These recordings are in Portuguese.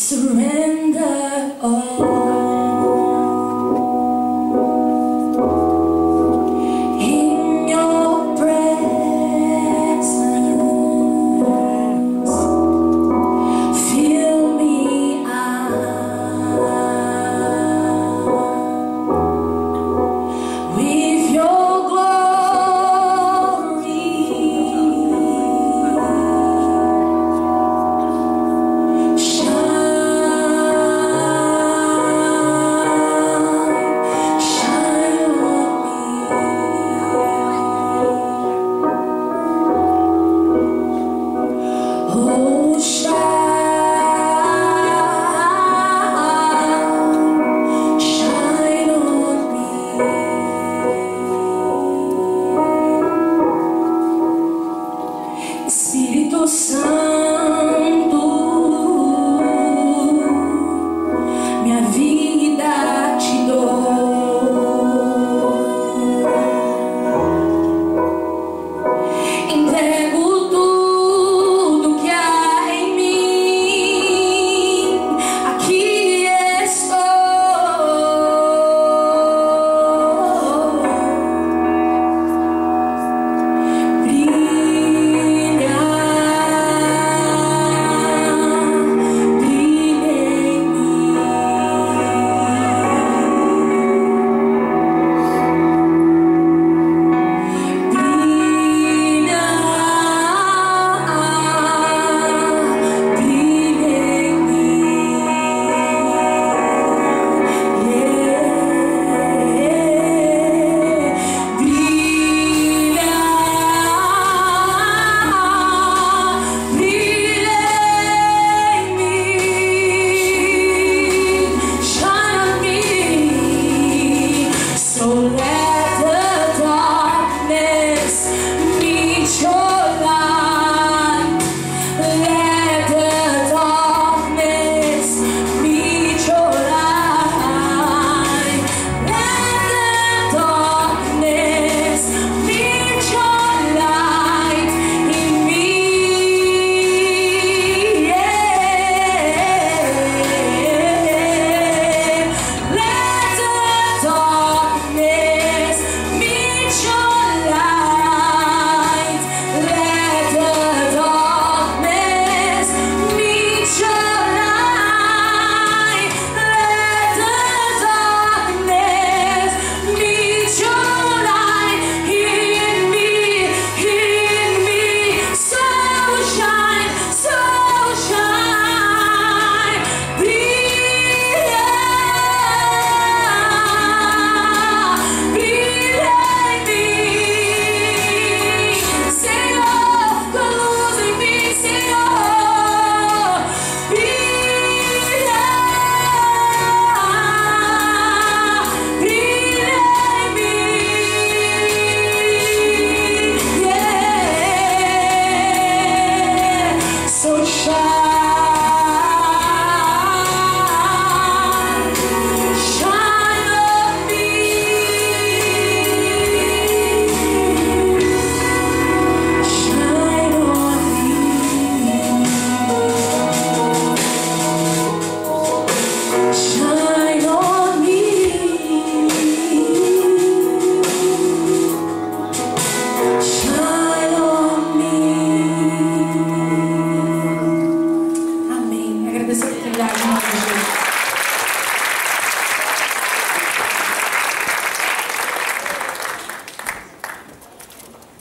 surrender all. In your presence, fill me out with your glory. Espírito Santo, minha vida te dou, entrego tudo que há em mim, aqui estou.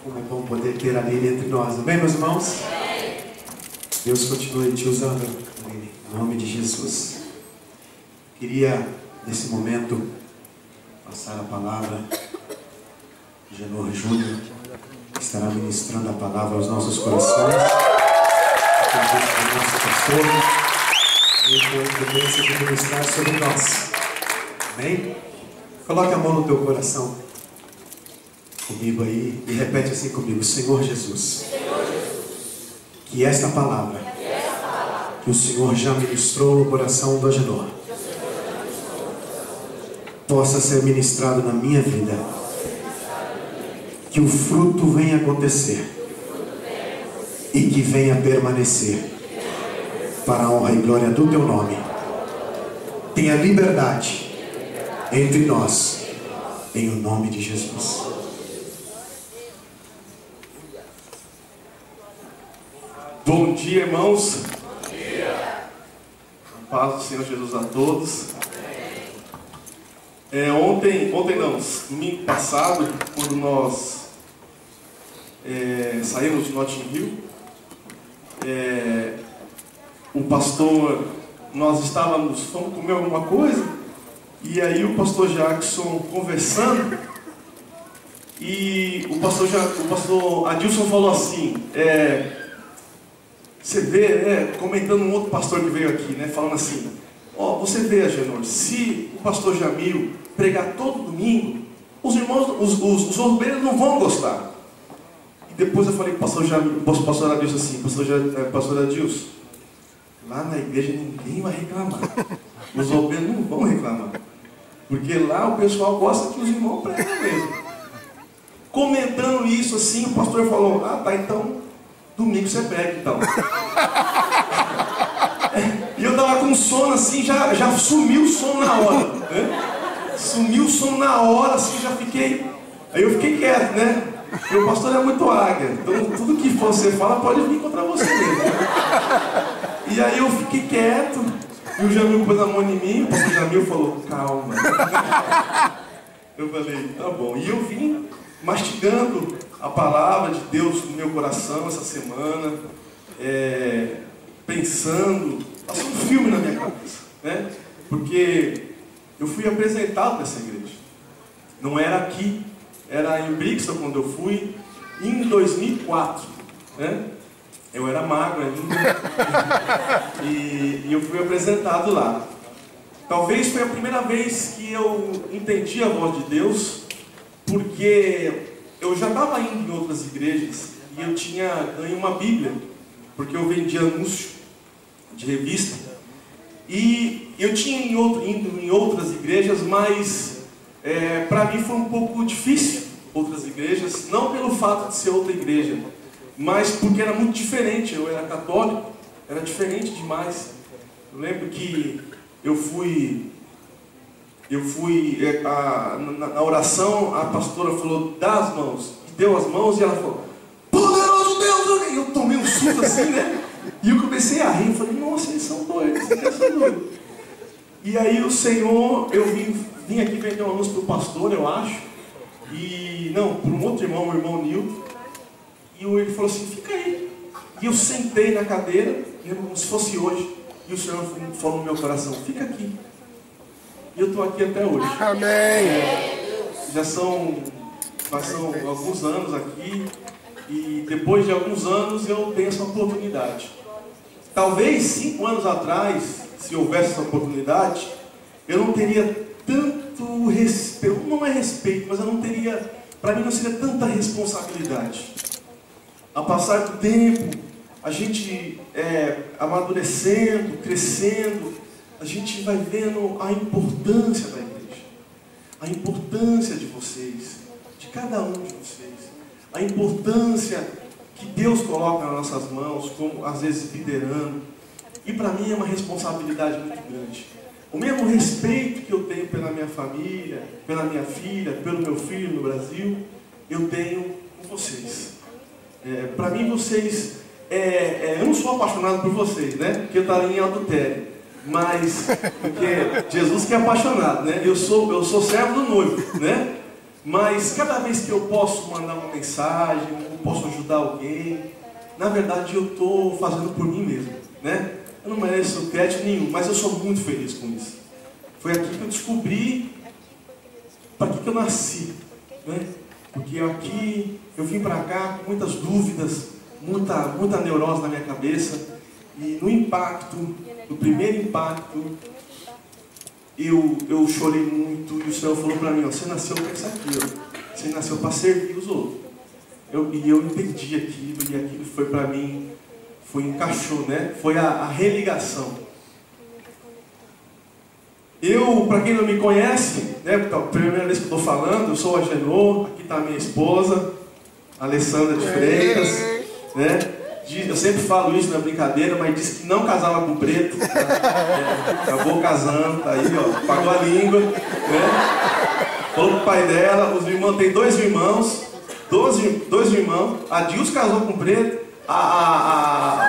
Como é bom poder ter a Aline entre nós, amém, meus irmãos? Deus continue te usando, Aline, em nome de Jesus. Queria, nesse momento, passar a palavra de Genor Júnior, que estará ministrando a palavra aos nossos corações. Acredito que o nosso pastor veio com a incumbência de ministrar sobre nós, amém? Coloque a mão no teu coração comigo aí e repete assim comigo: Senhor Jesus, que esta palavra que o Senhor já ministrou no coração do Agenor possa ser ministrado na minha vida, que o fruto venha acontecer e que venha permanecer para a honra e glória do teu nome. Tenha liberdade entre nós, em o nome de Jesus. Bom dia, irmãos. Bom dia. A paz do Senhor Jesus a todos. Domingo passado, quando nós saímos de Notting Hill, o pastor, fomos comer alguma coisa, e aí o pastor Jackson conversando, e o pastor Adilson falou assim, você vê, comentando um outro pastor que veio aqui, falando assim, você vê, Agenor, se o pastor Jamil pregar todo domingo, os irmãos, os obreiros não vão gostar. E depois eu falei para o pastor Adilson assim, pastor Adilson, lá na igreja ninguém vai reclamar. Os obreiros não vão reclamar. Porque lá o pessoal gosta que os irmãos pregam mesmo. Comentando isso assim, o pastor falou, então, domingo você prega então. E eu estava com sono assim, já sumiu o sono na hora. Sumiu o sono na hora, assim, já fiquei... Aí eu fiquei quieto, Porque o pastor é muito águia. Então tudo que você fala pode vir contra você mesmo. E aí eu fiquei quieto, e o Jamil pôs a mão em mim, o pastor Jamil falou, calma. Eu falei, tá bom. E eu vim mastigando a palavra de Deus no meu coração essa semana, pensando, passou um filme na minha cabeça, Porque eu fui apresentado nessa igreja. Não era aqui, era em Brixton quando eu fui, em 2004, Eu era magro ainda, e eu fui apresentado lá. Talvez foi a primeira vez que eu entendi a voz de Deus, porque eu já estava indo em outras igrejas, e eu tinha ganho uma Bíblia, porque eu vendia anúncio de revista, e eu tinha indo em outras igrejas, mas para mim foi um pouco difícil outras igrejas, não pelo fato de ser outra igreja, mas porque era muito diferente. Eu era católico, era diferente demais. Eu lembro que eu fui na oração, a pastora falou, dá as mãos, e deu as mãos, e ela falou, poderoso Deus, e eu tomei um susto assim, E eu comecei a rir, falei, nossa, eles são doidos, E aí o Senhor, eu vim aqui vender um anúncio para o pastor, eu acho, para um outro irmão, o irmão Nil, e ele falou assim, fica aí. E eu sentei na cadeira, como se fosse hoje, e o Senhor falou no meu coração, fica aqui. E eu estou aqui até hoje. Amém. Já são alguns anos aqui, e depois de alguns anos eu tenho essa oportunidade. Talvez 5 anos atrás, se houvesse essa oportunidade, eu não teria tanto respeito, não é respeito, mas eu não teria, para mim não seria tanta responsabilidade. Ao passar do tempo, a gente amadurecendo, crescendo, a gente vai vendo a importância da igreja, a importância de vocês, de cada um de vocês, a importância que Deus coloca nas nossas mãos, como às vezes liderando, e para mim é uma responsabilidade muito grande. O mesmo respeito que eu tenho pela minha família, pela minha filha, pelo meu filho no Brasil, eu tenho com vocês. Para mim vocês, eu não sou apaixonado por vocês, porque eu estaria em adultério, mas porque Jesus que é apaixonado, eu sou servo do noivo, mas cada vez que eu posso mandar uma mensagem, eu posso ajudar alguém, na verdade eu estou fazendo por mim mesmo, Eu não mereço crédito nenhum, mas eu sou muito feliz com isso. Foi aqui que eu descobri para que eu nasci, Porque aqui eu vim para cá com muitas dúvidas, muita neurose na minha cabeça, e no primeiro impacto, eu chorei muito, e o Senhor falou para mim, você nasceu para isso aqui, você nasceu para servir os outros. E eu entendi aquilo, e aquilo foi para mim, encaixou, Foi a religação. Para quem não me conhece, a primeira vez que eu estou falando, eu sou o Agenor, aqui está a minha esposa, Alessandra de Freitas, Eu sempre falo isso na brincadeira, mas disse que não casava com preto. Acabou casando, tá aí, ó, pagou a língua, né? Falou pro pai dela, os irmãos, tem dois irmãos, a Dilce casou com preto,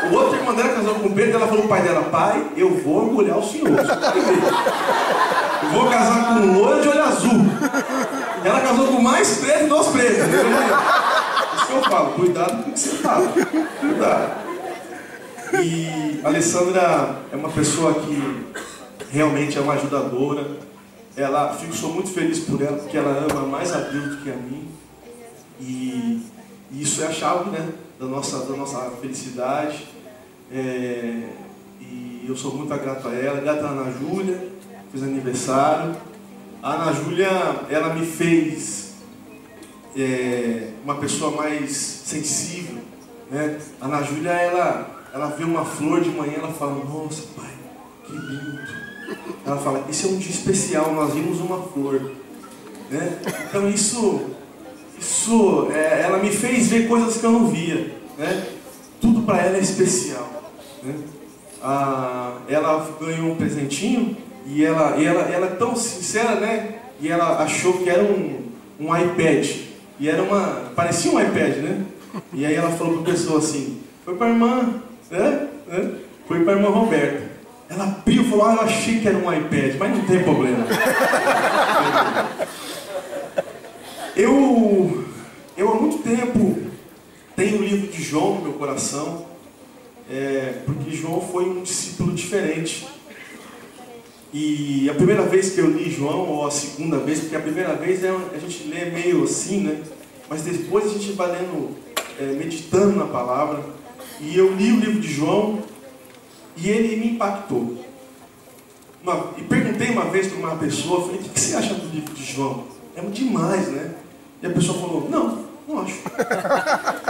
o outro irmão dela casou com preto, ela falou pro pai dela, pai, eu vou orgulhar o senhor. Eu vou casar com um loiro de olho azul. Ela casou com mais preto dos pretos. Isso que eu falo, cuidado com o que você fala. Cuidado. E a Alessandra é uma pessoa que realmente é uma ajudadora. Sou muito feliz por ela, porque ela ama mais a Deus do que a mim. E isso é a chave, né, da nossa felicidade. E eu sou muito grato a ela. Grato a Ana Júlia, fez aniversário. A Ana Júlia, ela me fez uma pessoa mais sensível, né? A Ana Júlia, ela vê uma flor de manhã, ela fala, nossa pai, que lindo. Ela fala, esse é um dia especial, nós vimos uma flor, né? Então ela me fez ver coisas que eu não via, né? Tudo para ela é especial, né? Ela ganhou um presentinho e ela é tão sincera, né? E ela achou que era um iPad. E parecia um iPad, né? E aí ela falou para a pessoa assim, foi para a irmã, né? Foi para a irmã Roberta. Ela abriu e falou, eu achei que era um iPad, mas não tem problema. Eu há muito tempo tenho o livro de João no meu coração, porque João foi um discípulo diferente. E a primeira vez que eu li João, ou a segunda vez, porque a primeira vez a gente lê meio assim, né? Mas depois a gente vai lendo, meditando na palavra. E eu li o livro de João e ele me impactou. E perguntei uma vez para uma pessoa, falei, o que você acha do livro de João? É demais, né? E a pessoa falou, não acho.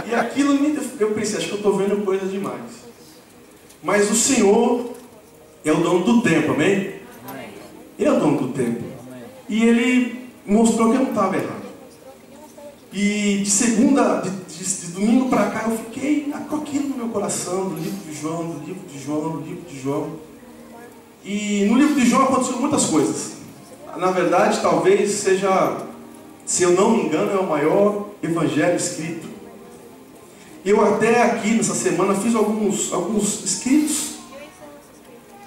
E aquilo eu pensei, acho que eu estou vendo coisa demais. Mas o Senhor é o dono do tempo, amém? Ele é o dono do tempo. E ele mostrou que eu não estava errado. E de domingo para cá eu fiquei com aquilo no meu coração, do livro de João. E no livro de João aconteceu muitas coisas. Na verdade, talvez seja, se eu não me engano, é o maior evangelho escrito. Eu até aqui nessa semana fiz alguns escritos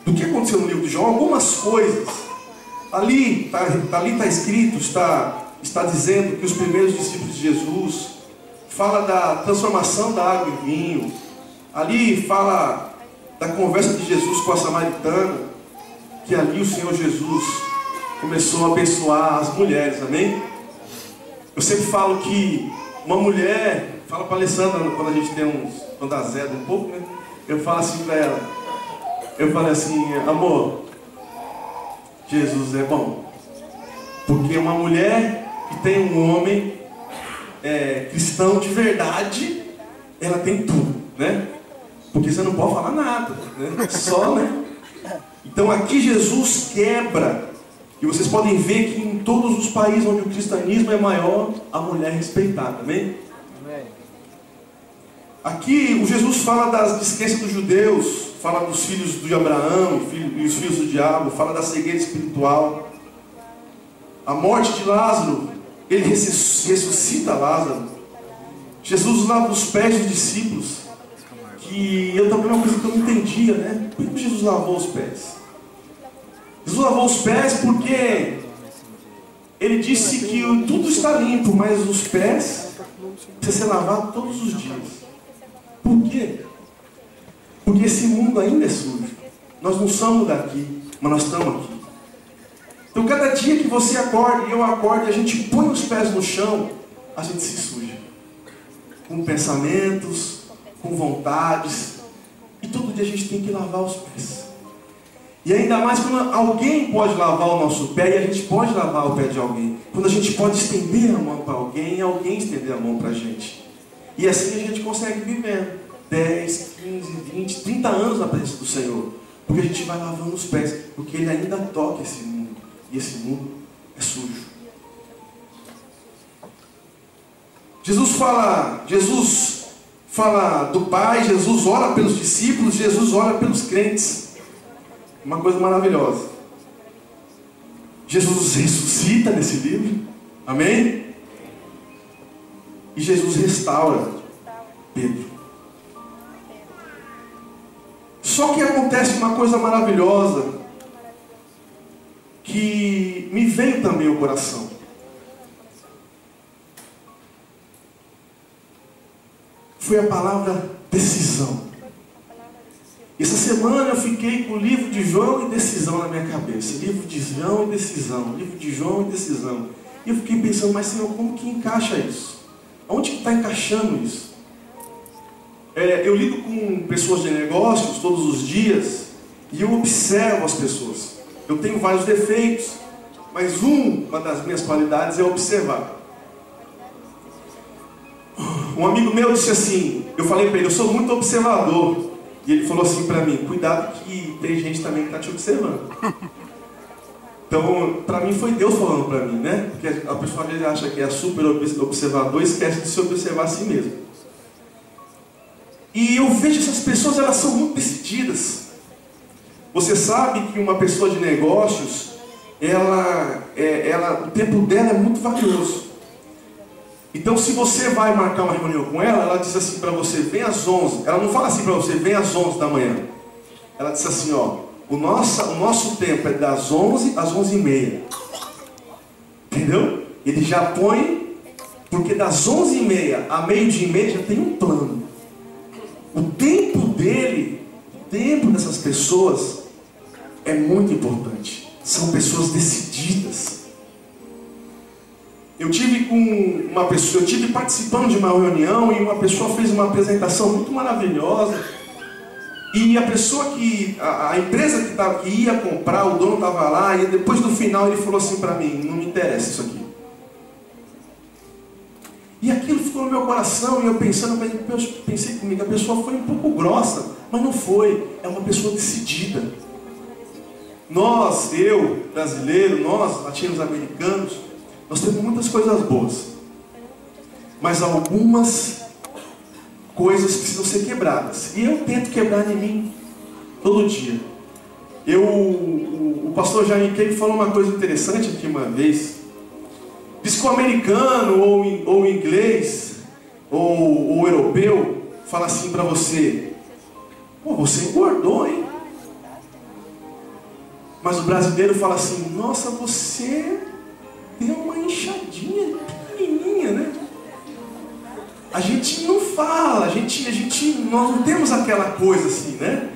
do que aconteceu no livro de João, algumas coisas. Ali está escrito, está dizendo que os primeiros discípulos de Jesus, fala da transformação da água em vinho. Ali fala da conversa de Jesus com a samaritana, que ali o Senhor Jesus começou a abençoar as mulheres, amém? Eu sempre falo que uma mulher, fala para a Alessandra, quando a gente tem quando azeda um pouco, né? Eu falo assim para ela, eu falo assim, amor, Jesus é bom, porque uma mulher que tem um homem cristão de verdade, ela tem tudo, né? Porque você não pode falar nada, né? Só, né? Então aqui Jesus quebra, e vocês podem ver que em todos os países onde o cristianismo é maior, a mulher é respeitada, amém? Aqui o Jesus fala das descrenças dos judeus, fala dos filhos de Abraão e os filhos do diabo, fala da cegueira espiritual, a morte de Lázaro, ele ressuscita Lázaro. Jesus lava os pés dos discípulos, que eu também uma coisa que eu não entendia, né? Por que Jesus lavou os pés? Jesus lavou os pés porque ele disse que tudo está limpo, mas os pés precisam ser lavados todos os dias. Por quê? Porque esse mundo ainda é sujo. Nós não somos daqui, mas nós estamos aqui. Então cada dia que você acorda e eu acordo e a gente põe os pés no chão, a gente se suja. Com pensamentos, com vontades. E todo dia a gente tem que lavar os pés. E ainda mais quando alguém pode lavar o nosso pé e a gente pode lavar o pé de alguém. Quando a gente pode estender a mão para alguém e alguém estender a mão para a gente. E assim a gente consegue viver 10, 15, 20, 30 anos na presença do Senhor. Porque a gente vai lavando os pés. Porque Ele ainda toca esse mundo. E esse mundo é sujo. Jesus fala do Pai, Jesus ora pelos discípulos, Jesus ora pelos crentes. Uma coisa maravilhosa. Jesus ressuscita nesse livro, amém? E Jesus restaura Pedro. Só que acontece uma coisa maravilhosa que me veio também ao coração. Foi a palavra decisão. Essa semana eu fiquei com o livro de João e decisão na minha cabeça. Livro de João e decisão. Livro de João e decisão. E eu fiquei pensando, mas Senhor, como que encaixa isso? Onde que está encaixando isso? Eu lido com pessoas de negócios todos os dias e eu observo as pessoas. Eu tenho vários defeitos, mas uma das minhas qualidades é observar. Um amigo meu disse assim, eu falei para ele, eu sou muito observador. E ele falou assim para mim, cuidado que tem gente também que está te observando. Então, para mim foi Deus falando para mim, né? Porque a pessoa às vezes acha que é super observador e esquece de se observar a si mesmo. E eu vejo essas pessoas, elas são muito decididas. Você sabe que uma pessoa de negócios, o tempo dela é muito valioso. Então, se você vai marcar uma reunião com ela, ela diz assim para você, vem às 11. Ela não fala assim para você, vem às 11 da manhã. Ela diz assim, ó, o nosso tempo é das 11 às 11h30. Entendeu? Ele já põe, porque das 11h30 a meio-dia e meia já tem um plano. O tempo dele, o tempo dessas pessoas é muito importante. São pessoas decididas. Eu tive participando de uma reunião e uma pessoa fez uma apresentação muito maravilhosa. E a pessoa a empresa que ia comprar, o dono estava lá, e depois do final ele falou assim para mim, não me interessa isso aqui. E aquilo ficou no meu coração, e eu pensei comigo, a pessoa foi um pouco grossa, mas não foi, é uma pessoa decidida. Nós, eu, brasileiro, nós, latinos-americanos, nós temos muitas coisas boas, mas algumas coisas precisam ser quebradas. E eu tento quebrar em mim todo dia. O pastor Jair Kane falou uma coisa interessante aqui uma vez. Diz que o americano, ou o inglês, ou o europeu, fala assim para você, pô, você engordou, hein? Mas o brasileiro fala assim, nossa, você deu uma inchadinha pequenininha, né? A gente não fala, nós não temos aquela coisa assim, né?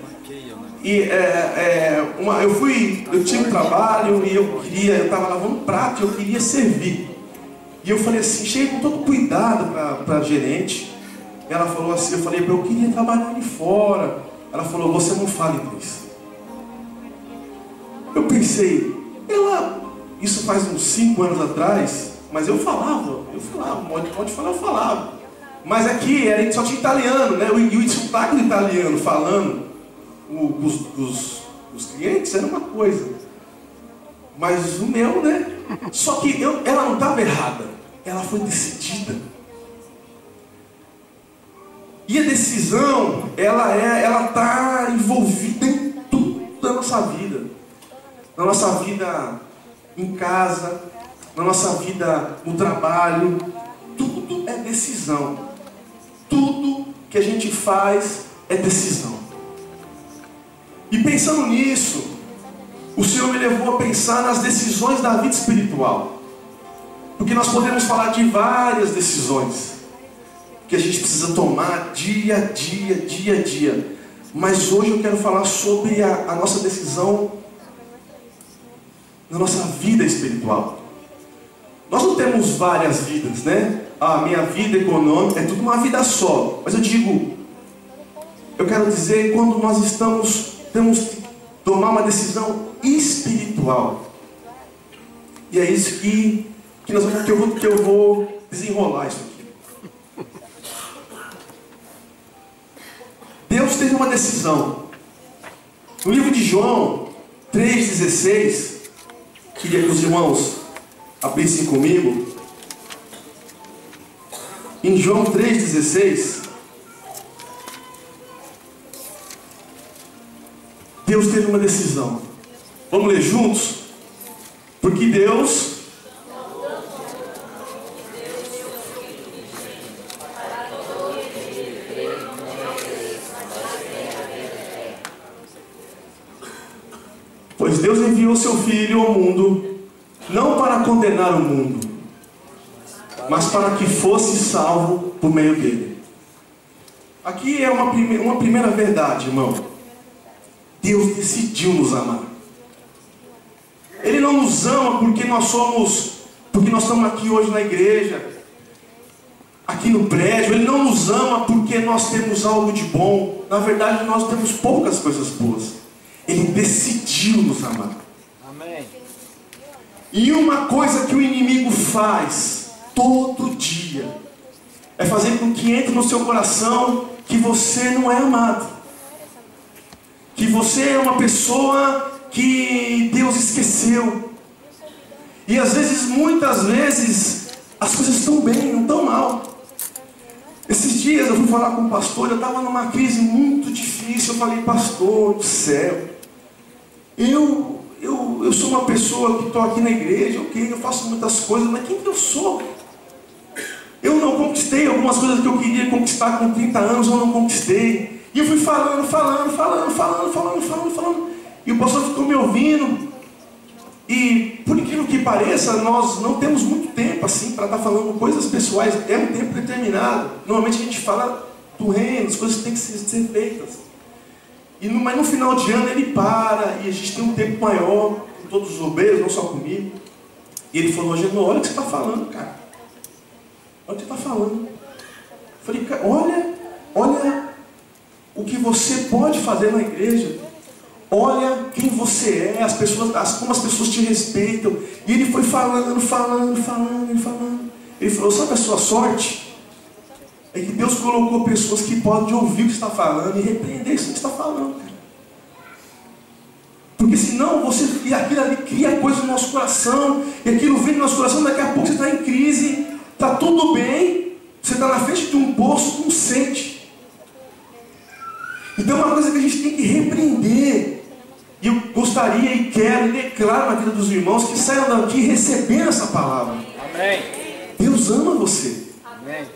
E eu tinha um trabalho e eu estava lavando um prato e eu queria servir. E eu falei assim, cheguei com todo cuidado para a gerente. Ela falou assim, eu falei, eu queria trabalhar ali fora. Ela falou, você não fala inglês. Eu pensei, isso faz uns 5 anos atrás, mas eu falava, pode falar, eu falava. Mas aqui, a gente só tinha italiano, né? E o sotaque do italiano falando, os clientes era uma coisa. Mas o meu, né? Só que ela não estava errada, ela foi decidida. E a decisão, ela está envolvida em tudo da nossa vida. Na nossa vida em casa, na nossa vida no trabalho, tudo é decisão. Tudo que a gente faz é decisão. E pensando nisso, o Senhor me levou a pensar nas decisões da vida espiritual. Porque nós podemos falar de várias decisões que a gente precisa tomar dia a dia. Mas hoje eu quero falar sobre a nossa decisão na nossa vida espiritual. Nós não temos várias vidas, né? A minha vida econômica é tudo uma vida só. Mas eu quero dizer, quando nós temos que tomar uma decisão espiritual. E é isso que eu vou desenrolar isso aqui. Deus teve uma decisão. No livro de João 3,16, queria que os irmãos abrissem comigo. Em João 3,16, Deus teve uma decisão. Vamos ler juntos? Porque Deus... Pois Deus enviou seu Filho ao mundo, não para condenar o mundo, mas para que fosse salvo por meio dele. Aqui é uma primeira verdade, irmão. Deus decidiu nos amar. Ele não nos ama porque nós estamos aqui hoje na igreja, aqui no prédio. Ele não nos ama porque nós temos algo de bom. Na verdade, nós temos poucas coisas boas. Ele decidiu nos amar. Amém. E uma coisa que o inimigo faz todo dia é fazer com que entre no seu coração que você não é amado, que você é uma pessoa que Deus esqueceu. E às vezes, muitas vezes, as coisas estão bem, não estão mal. Esses dias eu fui falar com o pastor, eu estava numa crise muito difícil. Eu falei: pastor do céu, eu sou uma pessoa que estou aqui na igreja, ok, eu faço muitas coisas, mas quem que eu sou? Eu não conquistei algumas coisas que eu queria conquistar com 30 anos, eu não conquistei. E eu fui falando. E o pastor ficou me ouvindo. E por incrível que pareça, nós não temos muito tempo assim para estar falando coisas pessoais. É um tempo determinado. Normalmente a gente fala do reino, as coisas têm que ser feitas. Mas no final de ano ele para e a gente tem um tempo maior com todos os obreiros, não só comigo. E ele falou: Agenor, olha o que você está falando, cara. Olha o que você está falando. Eu falei: olha o que você pode fazer na igreja. Olha quem você é, como as pessoas te respeitam. E ele foi falando. Ele falou: sabe a sua sorte? É que Deus colocou pessoas que podem ouvir o que está falando e repreender isso que está falando, cara. Porque senão aquilo ali cria coisa no nosso coração, e aquilo vem no nosso coração, daqui a pouco você está em crise, está tudo bem, você está na frente de um poço com sede. Então é uma coisa que a gente tem que repreender. E eu gostaria e quero e declaro na vida dos irmãos que saiam daqui recebendo essa palavra. Amém. Deus ama você. Amém.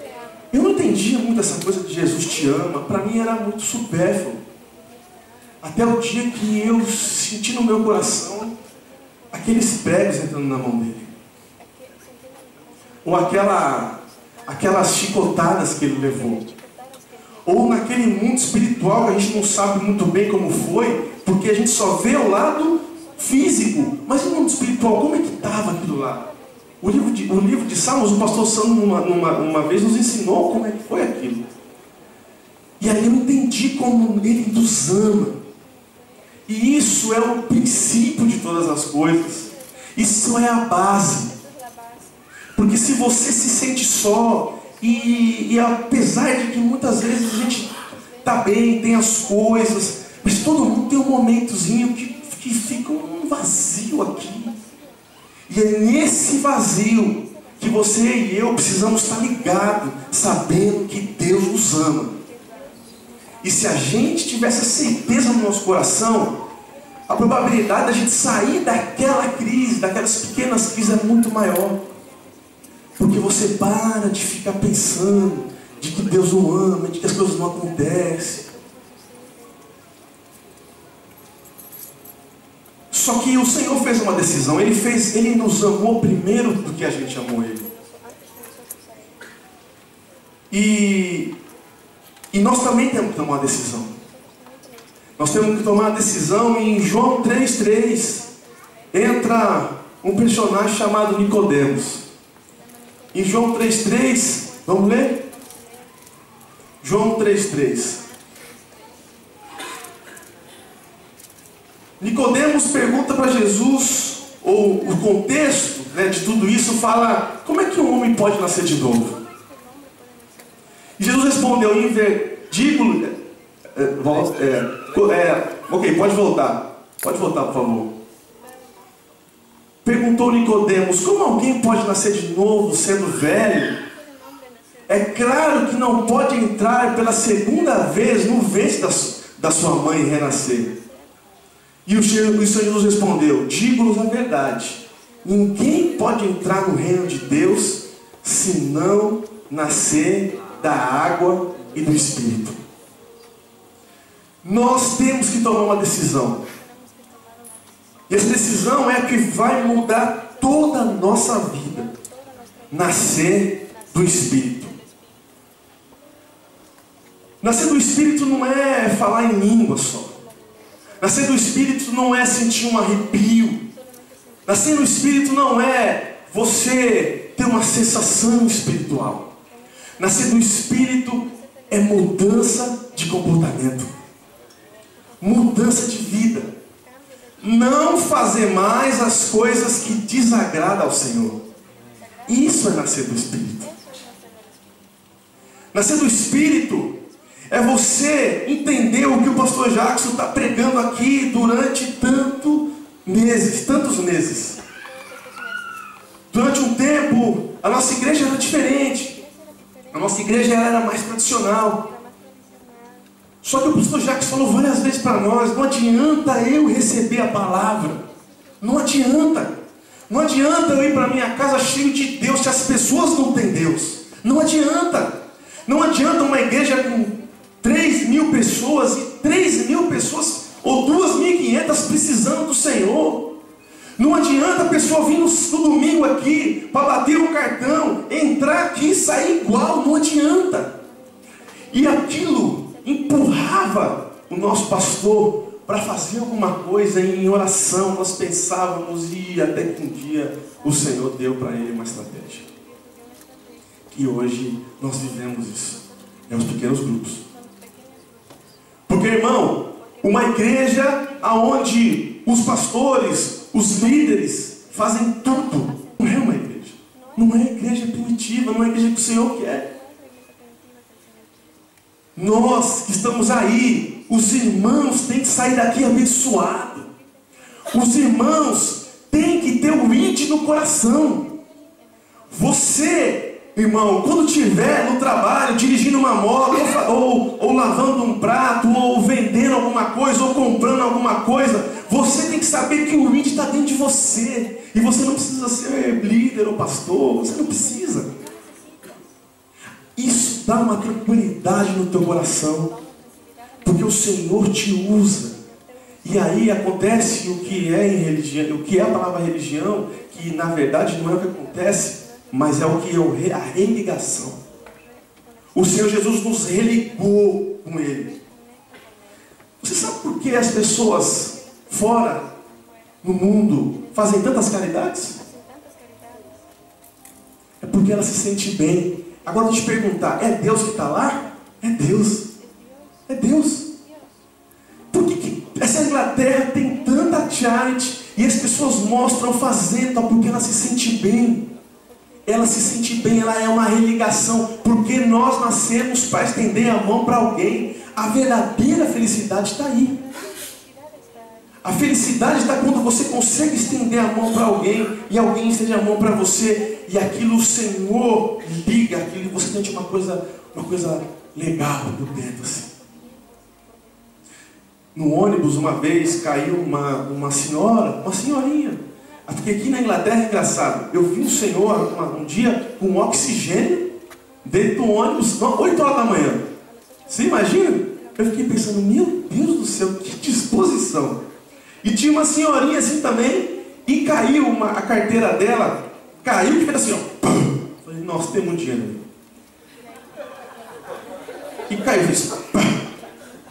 Eu não entendia muito essa coisa de Jesus te ama. Para mim era muito supérfluo. Até o dia que eu senti no meu coração aqueles pregos entrando na mão dele. Ou aquelas chicotadas que ele levou. Ou naquele mundo espiritual que a gente não sabe muito bem como foi, porque a gente só vê o lado físico. Mas no mundo espiritual, como é que estava aquilo lá? O livro de Salmos, o pastor Sandro uma vez nos ensinou como é que foi aquilo. E aí eu entendi como ele nos ama. E isso é o princípio de todas as coisas. Isso é a base. Porque se você se sente só, e apesar de que muitas vezes a gente está bem, tem as coisas, mas todo mundo tem um momentozinho que fica um vazio aqui. E é nesse vazio que você e eu precisamos estar ligados, sabendo que Deus nos ama. E se a gente tivesse a certeza no nosso coração, a probabilidade da gente sair daquela crise, daquelas pequenas crises é muito maior. Porque você para de ficar pensando de que Deus não ama, de que as coisas não acontecem. Só que o Senhor fez uma decisão. Ele nos amou primeiro do que a gente amou Ele. E nós também temos que tomar uma decisão. Nós temos que tomar uma decisão. E em João 3,3 entra um personagem chamado Nicodemos. Em João 3,3, vamos ler? João 3,3. Nicodemos pergunta para Jesus, ou o contexto, de tudo isso fala: como é que um homem pode nascer de novo? E Jesus respondeu: ok, pode voltar, por favor. Perguntou Nicodemos: como alguém pode nascer de novo sendo velho? É claro que não pode entrar pela segunda vez no ventre da sua mãe e renascer. E o Senhor Jesus respondeu: digo-vos a verdade, ninguém pode entrar no reino de Deus se não nascer da água e do Espírito. Nós temos que tomar uma decisão. E essa decisão é a que vai mudar toda a nossa vida. Nascer do Espírito. Nascer do Espírito não é falar em língua só. Nascer do Espírito não é sentir um arrepio. Nascer do Espírito não é você ter uma sensação espiritual. Nascer do Espírito é mudança de comportamento. Mudança de vida. Não fazer mais as coisas que desagradam ao Senhor. Isso é nascer do Espírito. Nascer do Espírito é você entender o que o pastor Jackson está pregando aqui durante tantos meses. Durante um tempo, a nossa igreja era diferente. A nossa igreja era mais tradicional. Só que o pastor Jackson falou várias vezes para nós: não adianta eu receber a palavra. Não adianta. Não adianta eu ir para minha casa cheio de Deus se as pessoas não têm Deus. Não adianta. Não adianta uma igreja com 3.000 pessoas e 3.000 pessoas ou 2.500 precisando do Senhor. Não adianta a pessoa vir no domingo aqui para bater o cartão, entrar aqui e sair igual. Não adianta. E aquilo empurrava o nosso pastor para fazer alguma coisa em oração. Nós pensávamos, e até que um dia o Senhor deu para ele uma estratégia. E hoje nós vivemos isso. É os pequenos grupos. Porque, irmão, uma igreja onde os pastores, os líderes fazem tudo, não é uma igreja. Não é igreja primitiva, não é igreja que o Senhor quer. Nós que estamos aí, os irmãos têm que sair daqui abençoados. Os irmãos têm que ter o id no coração. Você, irmão, quando estiver no trabalho, dirigindo uma moto, ou lavando um prato, ou vendendo alguma coisa, ou comprando alguma coisa, você tem que saber que o id está dentro de você. E você não precisa ser líder ou pastor, você não precisa. Isso dá uma tranquilidade no teu coração, porque o Senhor te usa. E aí acontece o que é em religião, o que é a palavra religião, que na verdade não é o que acontece, mas é o que é a religação. O Senhor Jesus nos religou com Ele. Você sabe por que as pessoas fora no mundo fazem tantas caridades? É porque ela se sente bem. Agora eu vou te perguntar, é Deus que está lá? É Deus. É Deus. Por que essa Inglaterra tem tanta charity e as pessoas mostram fazendo? Porque ela se sente bem. Ela se sente bem, ela é uma religação. Porque nós nascemos para estender a mão para alguém. A verdadeira felicidade está aí. A felicidade está quando você consegue estender a mão para alguém e alguém estende a mão para você e aquilo o Senhor liga, aquilo você sente uma coisa legal por dentro assim. No ônibus uma vez caiu uma senhorinha. Porque aqui na Inglaterra é engraçado. Eu vi um senhor um dia com oxigênio dentro do ônibus, 8 horas da manhã. Você imagina? Eu fiquei pensando, meu Deus do céu, que disposição. E tinha uma senhorinha assim também, e caiu a carteira dela, caiu e fez assim, ó. Pum. Falei, nossa, tem muito dinheiro. E caiu isso.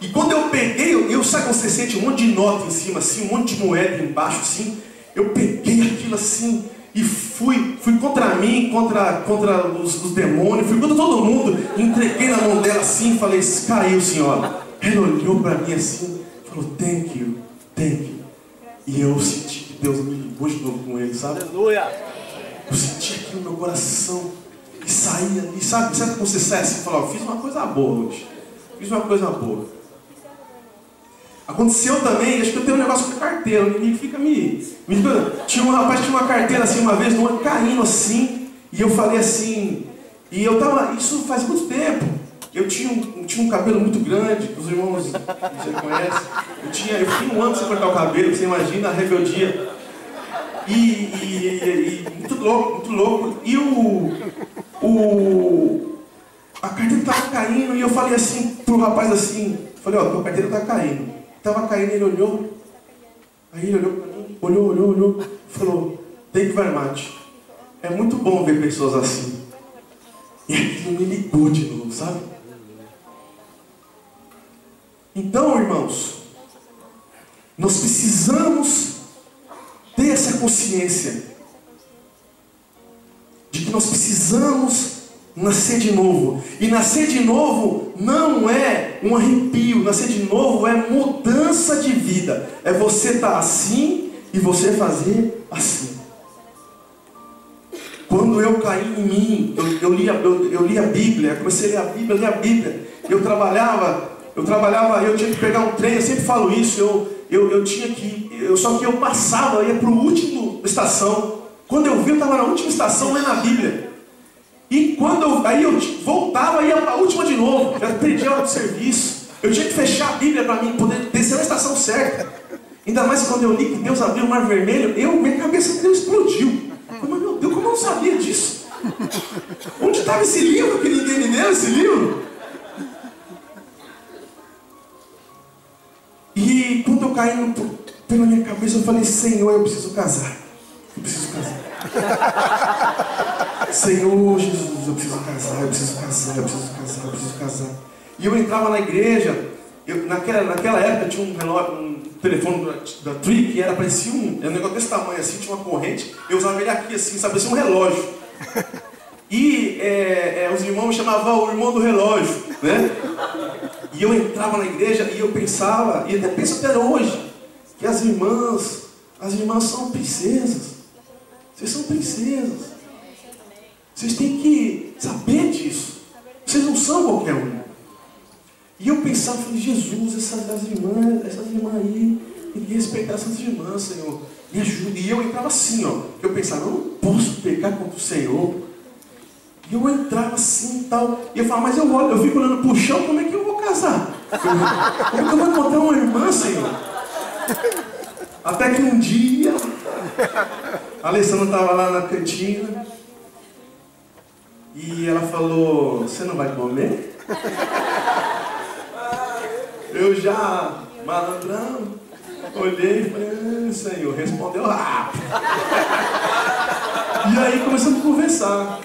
E quando eu peguei, sabe quando você sente um monte de nota em cima, assim, um monte de moeda embaixo, assim. Eu peguei aquilo assim e fui contra mim, contra os demônios, fui contra todo mundo, entreguei na mão dela assim e falei, caiu, senhora. Ela olhou para mim assim, falou, thank you. E eu senti que Deus me ligou de novo com ele, sabe? Aleluia! Eu senti aqui no meu coração e saí ali, sabe quando você sai assim e fala, fiz uma coisa boa hoje. Fiz uma coisa boa. Aconteceu também, acho que eu tenho um negócio com a carteira, o inimigo fica me... Tinha um rapaz que tinha uma carteira assim uma vez, no olho caindo assim, e eu falei assim, e eu tava, isso faz muito tempo, eu tinha um cabelo muito grande, os irmãos já conhecem. Eu fiquei um ano sem cortar o cabelo, você imagina a rebeldia. E muito louco, muito louco. E a carteira estava caindo e eu falei assim pro rapaz assim, falei, ó, tua carteira está caindo. Estava caindo, ele olhou, aí ele olhou para mim, olhou, falou, thank you very much. É muito bom ver pessoas assim. E aquilo me ligou de novo, sabe? Então, irmãos, nós precisamos ter essa consciência de que nós precisamos nascer de novo. E nascer de novo não é um arrepio, nascer de novo é mudança de vida. É você estar assim e você fazer assim. Quando eu caí em mim, eu li a Bíblia, comecei a ler a Bíblia. Eu trabalhava, eu tinha que pegar um trem, eu sempre falo isso, só que eu passava, eu ia para a última estação. Quando eu vi, eu estava na última estação lendo a Bíblia. E aí eu voltava e ia para a última de novo. Já perdi a hora do serviço. Eu tinha que fechar a Bíblia para mim poder descer na estação certa. Ainda mais quando eu li que Deus abriu o Mar Vermelho, minha cabeça explodiu. Mas meu Deus, como eu não sabia disso? Onde estava esse livro que ninguém me deu, esse livro? E quando eu caí pela minha cabeça, eu falei, Senhor, eu preciso casar. Eu preciso casar. Senhor Jesus, eu preciso casar, eu preciso casar, eu preciso casar, eu preciso casar. E eu entrava na igreja, naquela época tinha um telefone da Tree que parecia um negócio desse tamanho assim, tinha uma corrente, eu usava ele aqui assim, sabe, parecia um relógio. E os irmãos me chamavam o irmão do relógio, né? E eu entrava na igreja e eu pensava, e até penso até hoje, que as irmãs são princesas. Vocês são princesas. Vocês têm que saber disso. Vocês não são qualquer um. E eu pensava, falei, Jesus, essas irmãs aí, tem que respeitar essas irmãs, Senhor. Me ajuda. E eu entrava assim, ó. Eu pensava, eu não posso pecar contra o Senhor. E eu entrava assim e tal. E eu falava, mas eu fico olhando pro chão, como é que eu vou casar? Como é que eu vou encontrar uma irmã, Senhor? Até que um dia, a Alessandra estava lá na cantina. E ela falou, você não vai comer? Eu já, malandrão, olhei e falei, Senhor, respondeu rápido. E aí começamos a conversar.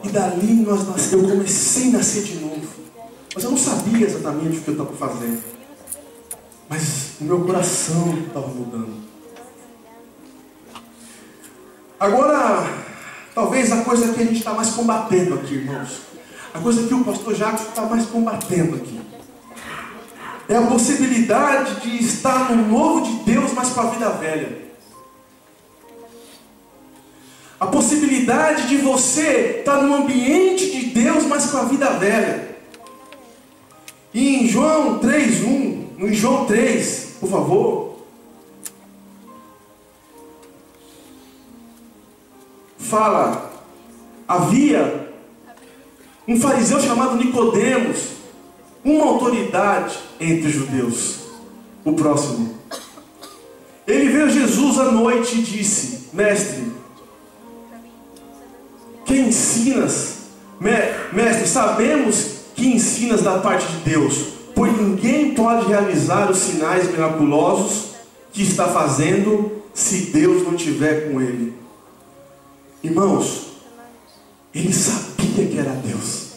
E dali eu comecei a nascer de novo. Mas eu não sabia exatamente o que eu estava fazendo. Mas o meu coração estava mudando. Agora, talvez a coisa que a gente está mais combatendo aqui, irmãos, a coisa que o pastor Jacques está mais combatendo aqui, é a possibilidade de estar no novo de Deus, mas com a vida velha. A possibilidade de você estar no ambiente de Deus, mas com a vida velha. E em João 3:1, em João 3, por favor, fala, havia um fariseu chamado Nicodemos, uma autoridade entre os judeus, o próximo. Ele veio a Jesus à noite e disse, mestre, que ensinas? Mestre, sabemos que ensinas da parte de Deus, pois ninguém pode realizar os sinais miraculosos que está fazendo se Deus não estiver com ele. Irmãos, ele sabia que era Deus.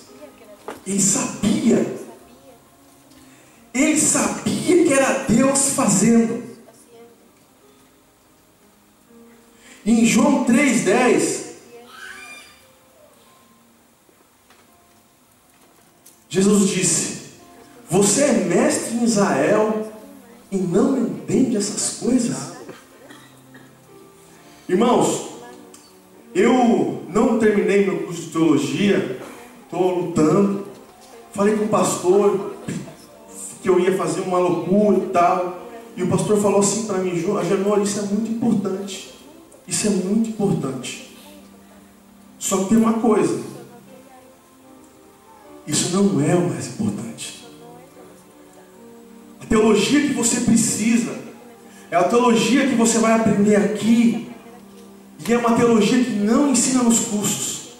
Ele sabia que era Deus fazendo. Em João 3:10, Jesus disse, você é mestre em Israel e não entende essas coisas? Irmãos, eu não terminei meu curso de teologia, estou lutando. Falei com o pastor que eu ia fazer uma loucura e tal. E o pastor falou assim para mim, Janor, isso é muito importante. Isso é muito importante. Só que tem uma coisa: isso não é o mais importante. A teologia que você precisa é a teologia que você vai aprender aqui, e é uma teologia que não ensina nos cursos.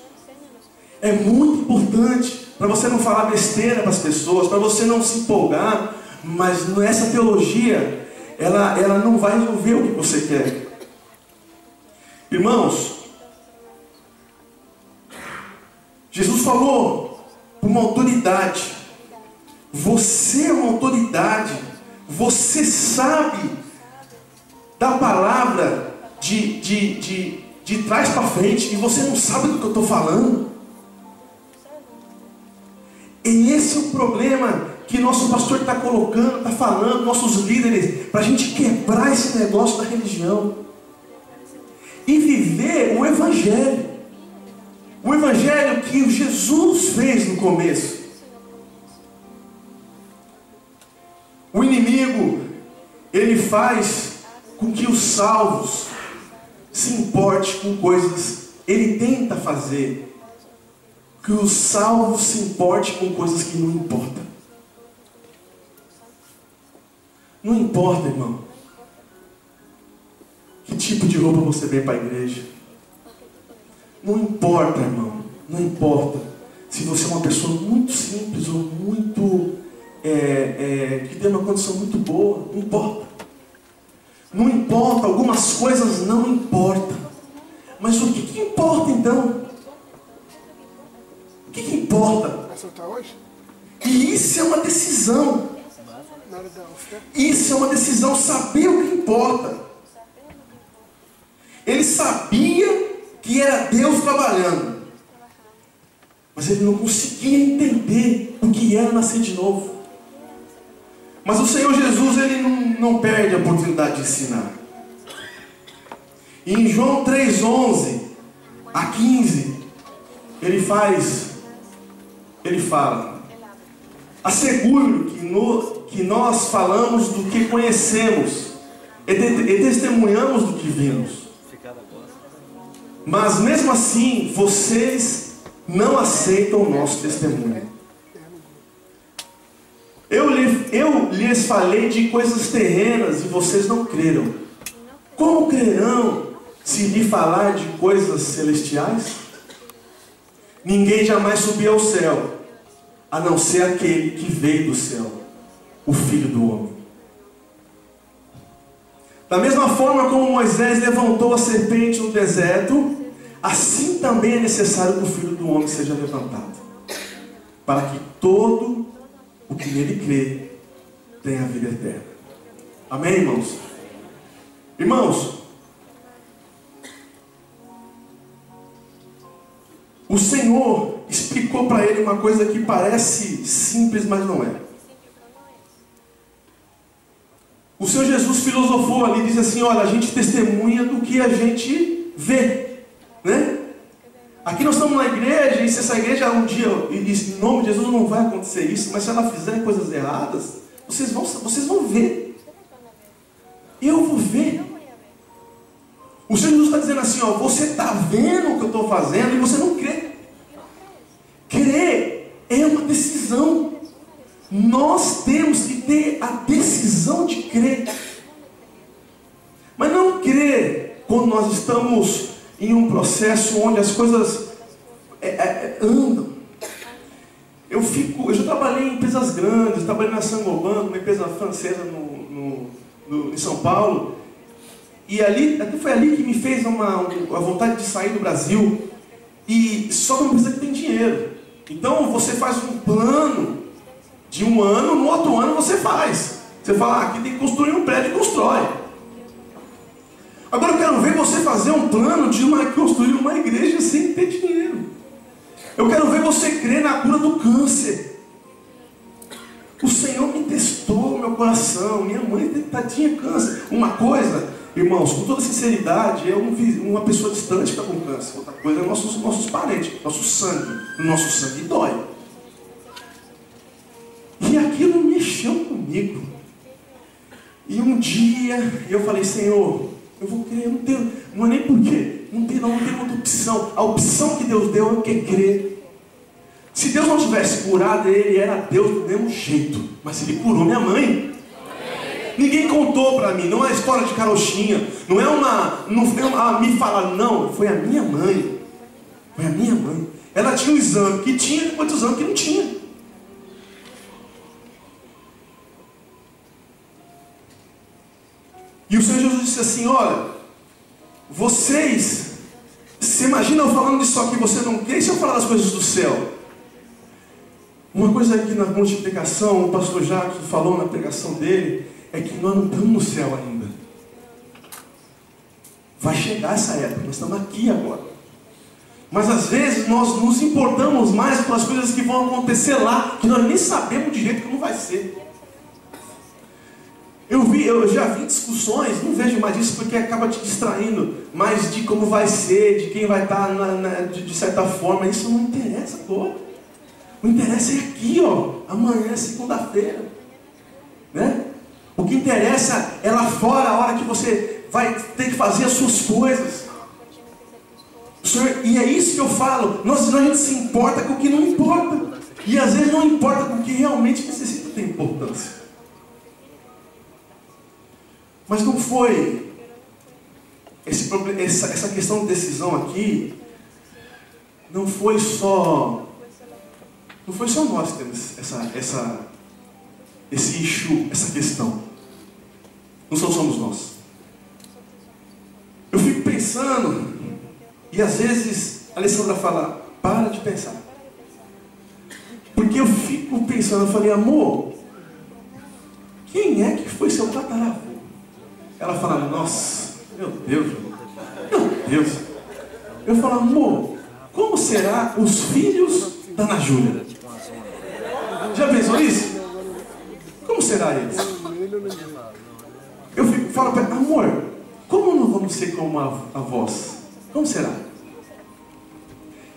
É muito importante para você não falar besteira para as pessoas, para você não se empolgar, mas essa teologia, ela não vai resolver o que você quer. Irmãos, Jesus falou para uma autoridade: você é uma autoridade, você sabe da palavra de trás para frente, e você não sabe do que eu estou falando. E esse é o problema que nosso pastor está colocando, está falando, nossos líderes, para a gente quebrar esse negócio da religião e viver o Evangelho. O Evangelho que Jesus fez no começo. O inimigo, ele faz com que os salvos se importe com coisas, ele tenta fazer que os salvos se importe com coisas que não importam. Não importa, irmão, que tipo de roupa você vem para a igreja. Não importa, irmão, não importa se você é uma pessoa muito simples ou muito que tem uma condição muito boa. Não importa. Não importa, algumas coisas não importam. Mas o que importa então? O que importa? Vai soltar hoje? E isso é uma decisão. Isso é uma decisão, saber o que importa. Ele sabia que era Deus trabalhando, mas ele não conseguia entender o que era nascer de novo. Mas o Senhor Jesus, ele não perde a oportunidade de ensinar. E em João 3:11 a 15, ele fala: asseguro que nós falamos do que conhecemos e testemunhamos do que vimos. Mas mesmo assim, vocês não aceitam o nosso testemunho. Eu lhes falei de coisas terrenas e vocês não creram. Como crerão se lhe falar de coisas celestiais? Ninguém jamais subiu ao céu, a não ser aquele que veio do céu, o Filho do Homem. Da mesma forma como Moisés levantou a serpente no deserto, assim também é necessário que o Filho do Homem seja levantado, para que todo o que nele crê tenha a vida eterna. Amém, irmãos? Irmãos, o Senhor explicou para ele uma coisa que parece simples, mas não é. O Senhor Jesus filosofou ali, disse assim: olha, a gente testemunha do que a gente vê, né? Aqui nós estamos na igreja, e se essa igreja um dia, em nome de Jesus, não vai acontecer isso, mas se ela fizer coisas erradas, vocês vão ver. Eu vou ver. O Senhor Jesus está dizendo assim: ó, você está vendo o que eu estou fazendo e você não crê. Crer é uma decisão. Nós temos que ter a decisão de crer. Mas não crer quando nós estamos em um processo onde as coisas andam. Eu já trabalhei em empresas grandes, trabalhei na Saint-Gobain, uma empresa francesa em São Paulo. E até foi ali que me fez a vontade de sair do Brasil. E só que uma empresa que tem dinheiro. Então você faz um plano de um ano, no outro ano você faz. Você fala: aqui tem que construir um prédio, constrói. Agora eu quero ver você fazer um plano de construir uma igreja sem ter dinheiro. Eu quero ver você crer na cura do câncer. O Senhor me testou meu coração. Minha mãe tinha câncer. Uma coisa, irmãos, com toda sinceridade, uma pessoa distante está com câncer. Outra coisa é nossos parentes, nosso sangue. O nosso sangue dói. E aquilo mexeu comigo. E um dia eu falei: Senhor, eu vou crer, não é nem porque Não tem outra opção. A opção que Deus deu é que crer. Se Deus não tivesse curado, Ele era Deus do mesmo jeito. Mas Ele curou minha mãe. Ninguém contou para mim, não é história de carochinha. Não foi uma me falaram, não, foi a minha mãe. Foi a minha mãe. Ela tinha um exame que tinha, depois do exame que não tinha. E o Senhor Jesus disse assim, olha, vocês, se imaginam falando disso aqui, você não crê, e se eu falar das coisas do céu? Uma coisa aqui na multiplicação, o pastor Jacques falou na pregação dele, é que nós não estamos no céu ainda. Vai chegar essa época, nós estamos aqui agora. Mas às vezes nós nos importamos mais com as coisas que vão acontecer lá, que nós nem sabemos direito como vai ser. Eu já vi discussões, não vejo mais isso porque acaba te distraindo, mas de como vai ser, de quem vai estar de certa forma, isso não interessa agora. O interesse é aqui, ó, amanhã é segunda-feira, né? O que interessa é lá fora, a hora que você vai ter que fazer as suas coisas. Senhor, e é isso que eu falo, a gente se importa com o que não importa, e às vezes não importa com o que realmente necessita ter importância. Mas não foi essa questão de decisão aqui, não foi só nós que temos esse issue, essa questão. Não só somos nós. Eu fico pensando, e às vezes a Alessandra fala, para de pensar. Porque eu fico pensando, eu falei, amor, quem é que foi seu tataravô? Ela fala, nossa, meu Deus. Eu falo, amor, como será os filhos da Ana Júlia? Já pensou nisso? Como será eles? Eu falo para ela, amor, como não vamos ser como avós? Como será?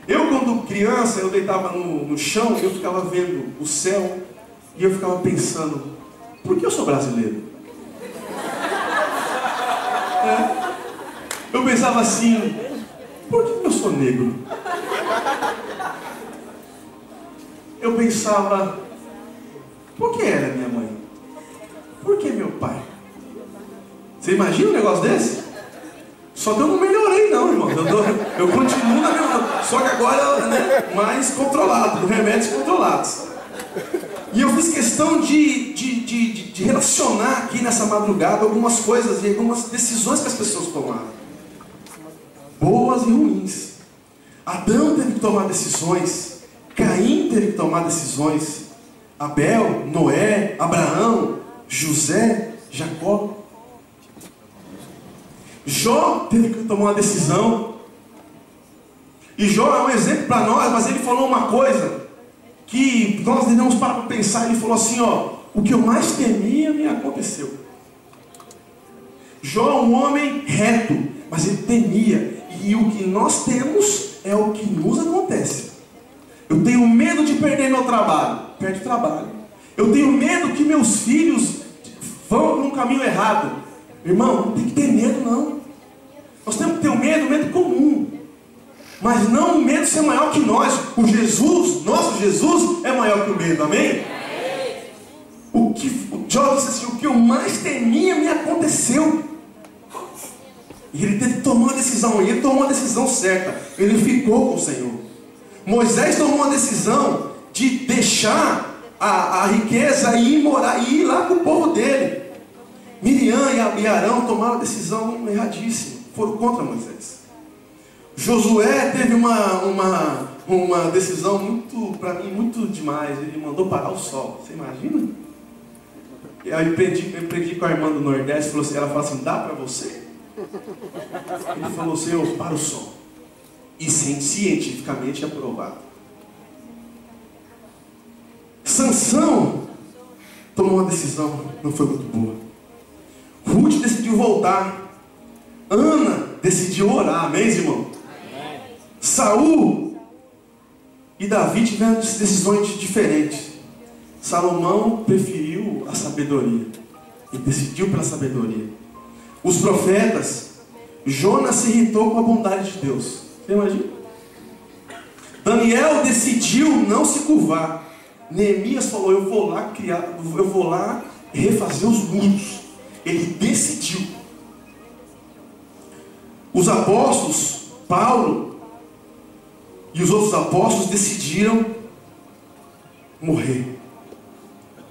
Eu, quando criança, eu deitava no chão, eu ficava vendo o céu e eu ficava pensando, por que eu sou brasileiro? Eu pensava assim, por que eu sou negro? Eu pensava, por que ela é minha mãe? Por que meu pai? Você imagina um negócio desse? Só que eu não melhorei não, irmão. Eu continuo na mesma. Só que agora, né, mais controlado, remédios controlados. E eu fiz questão de relacionar aqui nessa madrugada algumas coisas e algumas decisões que as pessoas tomaram. Boas e ruins. Adão teve que tomar decisões. Caim teve que tomar decisões. Abel, Noé, Abraão, José, Jacó. Jó teve que tomar uma decisão. E Jó é um exemplo para nós, mas ele falou uma coisa que nós devemos parar para pensar. Ele falou assim, ó, o que eu mais temia me aconteceu. Jó é um homem reto, mas ele temia. E o que nós temos é o que nos acontece. Eu tenho medo de perder meu trabalho. Perde o trabalho. Eu tenho medo que meus filhos vão para um caminho errado. Irmão, não tem que ter medo não. Nós temos que ter um medo comum. Mas não o medo ser maior que nós. O Jesus, nosso Jesus, é maior que o medo, amém? O Jó disse assim, o que eu mais temia me aconteceu. E ele teve que tomar uma decisão, e ele tomou uma decisão certa. Ele ficou com o Senhor. Moisés tomou uma decisão de deixar a riqueza e ir lá com o povo dele. Miriam e Arão tomaram a decisão erradíssima, foram contra Moisés. Josué teve uma decisão muito, para mim, muito demais. Ele mandou parar o sol, você imagina? E aí eu aprendi com a irmã do Nordeste, ela falou assim, dá para você? Ele falou assim, eu paro o sol. E cientificamente aprovado. Sansão tomou uma decisão, não foi muito boa. Ruth decidiu voltar. Ana decidiu orar, amém, irmão? Saul e Davi tiveram decisões diferentes. Salomão preferiu a sabedoria. Ele decidiu pela sabedoria. Os profetas Jonas se irritou com a bondade de Deus. Você imagina? Daniel decidiu não se curvar. Neemias falou, eu vou lá refazer os muros. Ele decidiu. Os apóstolos, Paulo e os outros apóstolos decidiram morrer.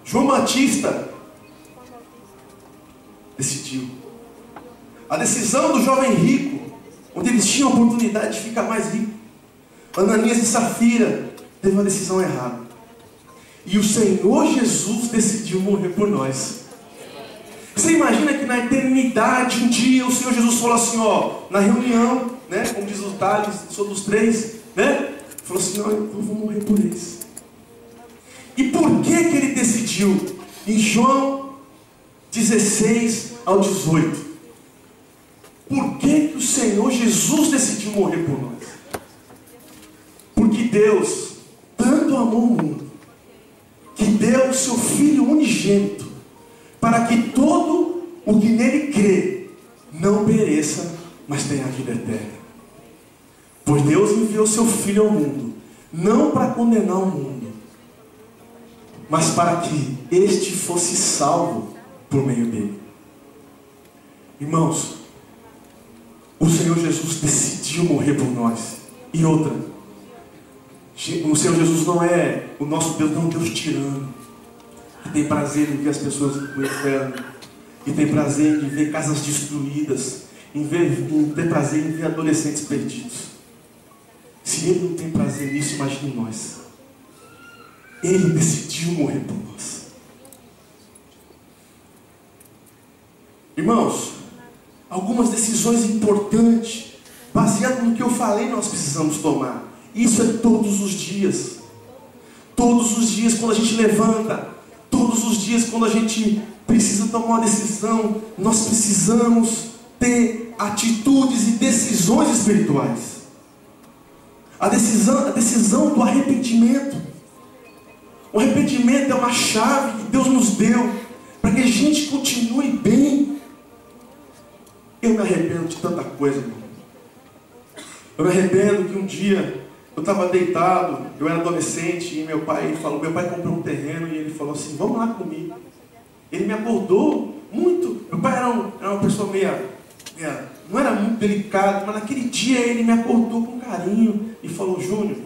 João Batista decidiu. A decisão do jovem rico, onde eles tinham a oportunidade de ficar mais rico, Ananias e Safira, teve uma decisão errada. E o Senhor Jesus decidiu morrer por nós. Você imagina que na eternidade, um dia, o Senhor Jesus falou assim, ó, na reunião, né, como diz o Tales, sou dos três, né, falou assim, ó, eu vou morrer por eles. E por que ele decidiu? Em João 16 ao 18. Por que o Senhor Jesus decidiu morrer por nós? Porque Deus tanto amou o mundo, que deu o seu Filho unigênito, para que todo o que nele crê não pereça, mas tenha a vida eterna. Pois Deus enviou seu Filho ao mundo, não para condenar o mundo, mas para que este fosse salvo por meio dele. Irmãos, o Senhor Jesus decidiu morrer por nós. E outra, o Senhor Jesus não é o nosso Deus, não é um Deus tirano, que tem prazer em ver as pessoas no inferno, que tem prazer em ver casas destruídas, em ter prazer em ver adolescentes perdidos. Se Ele não tem prazer nisso, imagine nós. Ele decidiu morrer por nós. Irmãos, algumas decisões importantes, baseado no que eu falei, nós precisamos tomar. Isso é todos os dias. Todos os dias, quando a gente levanta, todos os dias, quando a gente precisa tomar uma decisão, nós precisamos ter atitudes e decisões espirituais. A decisão do arrependimento. O arrependimento é uma chave que Deus nos deu para que a gente continue bem. Eu me arrependo de tanta coisa, irmão. Eu me arrependo que um dia eu estava deitado, eu era adolescente, e meu pai comprou um terreno e ele falou assim, vamos lá comigo. Ele me acordou muito. Meu pai era uma pessoa não era muito delicado, mas naquele dia ele me acordou com carinho e falou, Júnior,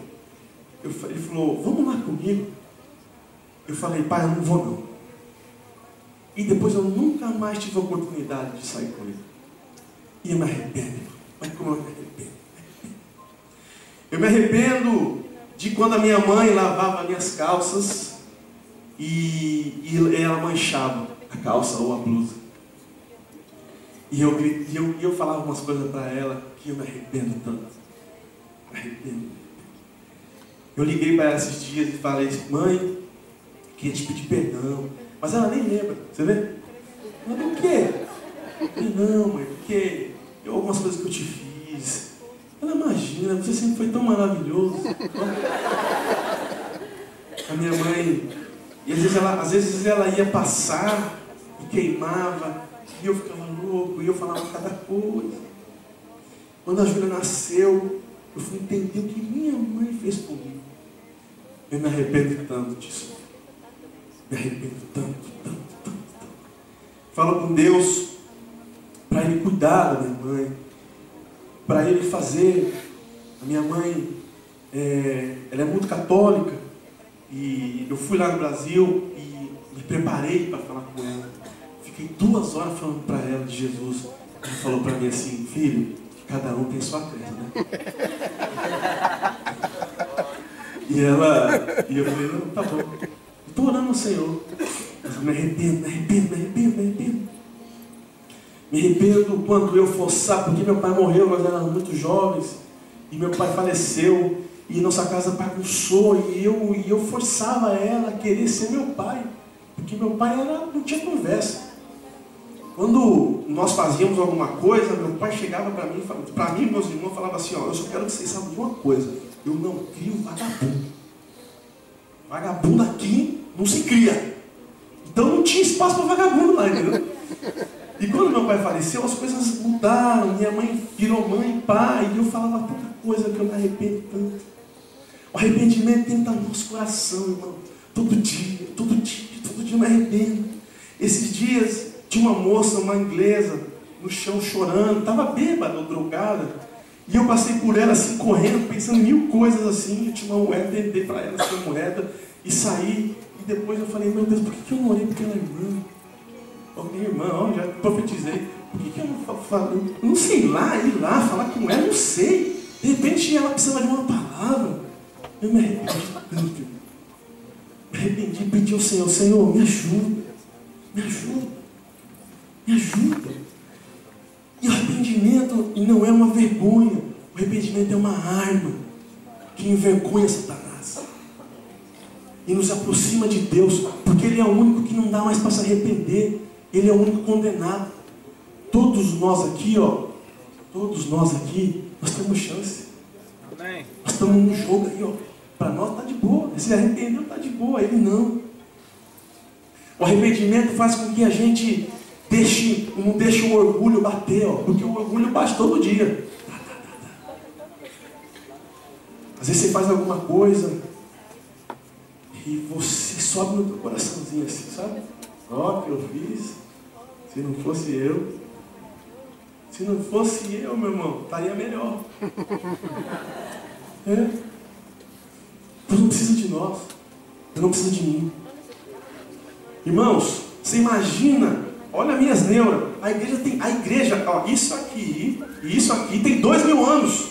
ele falou, vamos lá comigo. Eu falei, pai, eu não vou não. E depois eu nunca mais tive a oportunidade de sair com ele. E eu me arrependo. Mas como eu me arrependo? Eu me arrependo de quando a minha mãe lavava minhas calças e ela manchava a calça ou a blusa. E eu falava umas coisas para ela que eu me arrependo tanto. Me arrependo. Eu liguei para ela esses dias e falei, mãe, queria te pedir perdão. Mas ela nem lembra, você vê? Mas por quê? Não, mãe, porque algumas coisas que eu te fiz. Ela imagina, você sempre foi tão maravilhoso. A minha mãe, e às vezes ela ia passar e queimava, e eu ficava louco, e eu falava cada coisa. Quando a Júlia nasceu, eu fui entender o que minha mãe fez comigo. Eu me arrependo tanto disso. Me arrependo tanto. Falo com Deus para Ele cuidar da minha mãe, para Ele fazer. A minha mãe, ela é muito católica, e eu fui lá no Brasil e me preparei para falar com ela. Fiquei 2 horas falando para ela de Jesus. Ela falou para mim assim, filho, cada um tem sua crença, né? E eu falei, não, tá bom. Estou orando ao Senhor. Mas eu me arrependo. Me arrependo quando eu forçava, porque meu pai morreu, nós éramos muito jovens, e meu pai faleceu, e nossa casa bagunçou, e eu forçava ela a querer ser meu pai, porque meu pai não tinha conversa. Quando nós fazíamos alguma coisa, meu pai chegava para mim e meus irmãos, falava assim, ó, eu só quero que vocês saibam de uma coisa, eu não crio vagabundo. Vagabundo aqui não se cria. Então não tinha espaço para vagabundo lá, entendeu? E quando meu pai faleceu, as coisas mudaram. Minha mãe virou mãe, pai, e eu falava tanta coisa que eu me arrependo tanto. O arrependimento tem que estar no nosso coração, irmão. Todo dia eu me arrependo. Esses dias tinha uma moça, uma inglesa, no chão chorando, estava bêbada ou drogada. E eu passei por ela assim, correndo, pensando em mil coisas assim. Eu tinha uma moeda, dei para ela essa moeda e saí. E depois eu falei, meu Deus, por que eu não orei pela irmã? Oh, minha irmã, já profetizei. Por que eu não falo? Eu não sei ir lá, falar com ela, não sei. De repente ela precisava de uma palavra. Eu me arrependi tanto. Me arrependi e pedi ao Senhor, Senhor, me ajuda. Me ajuda. Me ajuda. E o arrependimento não é uma vergonha. O arrependimento é uma arma que envergonha Satanás. E nos aproxima de Deus. Porque Ele é o único que não dá mais para se arrepender. Ele é o único condenado. Todos nós aqui, nós temos chance. Amém. Nós estamos num jogo aí, para nós está de boa. Se arrependeu, está de boa. Ele não. O arrependimento faz com que a gente não deixe o orgulho bater, porque o orgulho bate todo dia. Às vezes você faz alguma coisa e você sobe no teu coraçãozinho assim, sabe? Ó, que eu fiz. Se não fosse eu. Se não fosse eu, meu irmão, estaria melhor. Deus não precisa de nós. Deus não precisa de mim. Irmãos, você imagina, olha as minhas neuras. A igreja, isso aqui tem 2000 anos.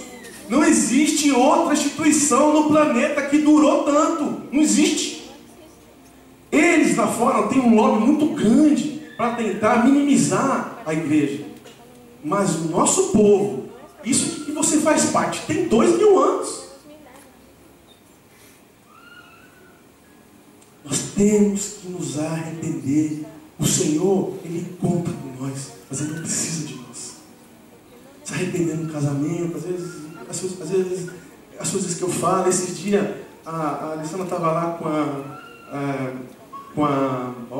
Não existe outra instituição no planeta que durou tanto. Não existe. Eles lá fora têm um lobby muito grande para tentar minimizar a igreja. Mas o nosso povo, isso que você faz parte, tem 2000 anos. Nós temos que nos arrepender. O Senhor, Ele conta com nós, mas Ele não precisa de nós. Se arrepender no casamento, às vezes as coisas que eu falo. Esses dias a Alessandra estava lá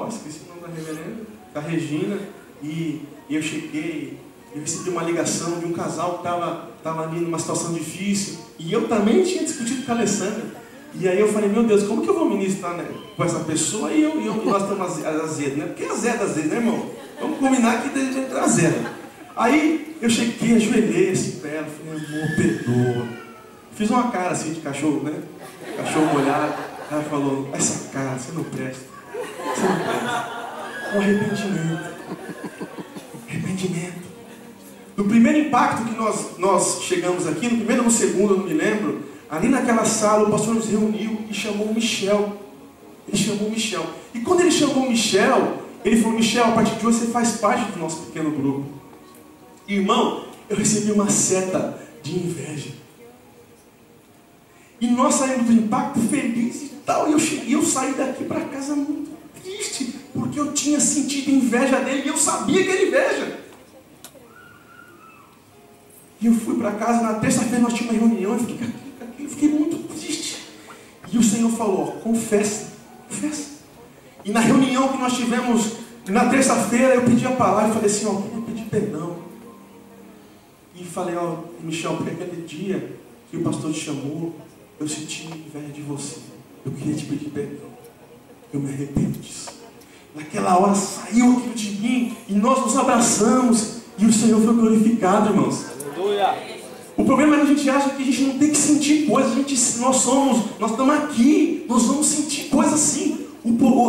esqueci o nome da reverenda, da Regina, e eu cheguei, eu recebi uma ligação de um casal que estava ali numa situação difícil, e eu também tinha discutido com a Alessandra. E aí eu falei, meu Deus, como que eu vou ministrar, né, com essa pessoa e nós estamos azedos, né? Porque é azedo, né, irmão? Vamos combinar que é azedo. Aí eu cheguei, ajoelhei assim pra ela, falei, amor, perdoa. Fiz uma cara assim de cachorro, né? Cachorro molhado. Ela falou, essa cara, você não presta. Você não presta. Um arrependimento. Arrependimento. No primeiro impacto que nós chegamos aqui, no primeiro ou no segundo, eu não me lembro, ali naquela sala o pastor nos reuniu e chamou o Michel. Ele chamou o Michel. E quando ele chamou o Michel, ele falou, Michel, a partir de hoje você faz parte do nosso pequeno grupo. Irmão, eu recebi uma seta de inveja. E nós saímos do impacto feliz e tal. E eu saí daqui para casa muito triste, porque eu tinha sentido inveja dele e eu sabia que era inveja. E eu fui para casa, na terça-feira nós tínhamos uma reunião, eu fiquei muito triste. E o Senhor falou, confessa. E na reunião que nós tivemos na terça-feira, eu pedi a palavra e falei assim, eu queria pedir perdão. E falei, Michel, porque aquele dia que o pastor te chamou, eu senti inveja de você. Eu queria te pedir perdão. Eu me arrependo disso. Naquela hora saiu aquilo de mim e nós nos abraçamos e o Senhor foi glorificado, irmãos. Aleluia. O problema é que a gente acha que a gente não tem que sentir coisas. Nós estamos aqui, nós vamos sentir coisas assim.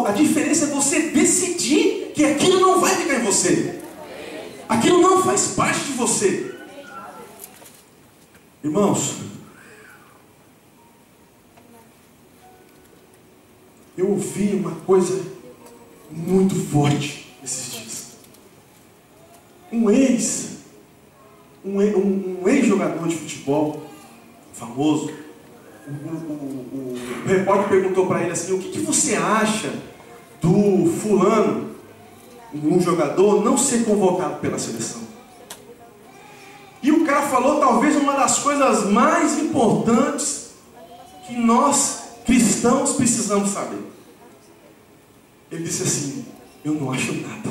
A diferença é você decidir que aquilo não vai ficar em você. Aquilo não faz parte de você. Irmãos, eu ouvi uma coisa muito forte esses dias. Um ex-jogador de futebol famoso, o repórter perguntou para ele assim, o que você acha do fulano, um jogador, não ser convocado pela seleção? E o cara falou talvez uma das coisas mais importantes que nós cristãos precisamos saber. Ele disse assim, eu não acho nada.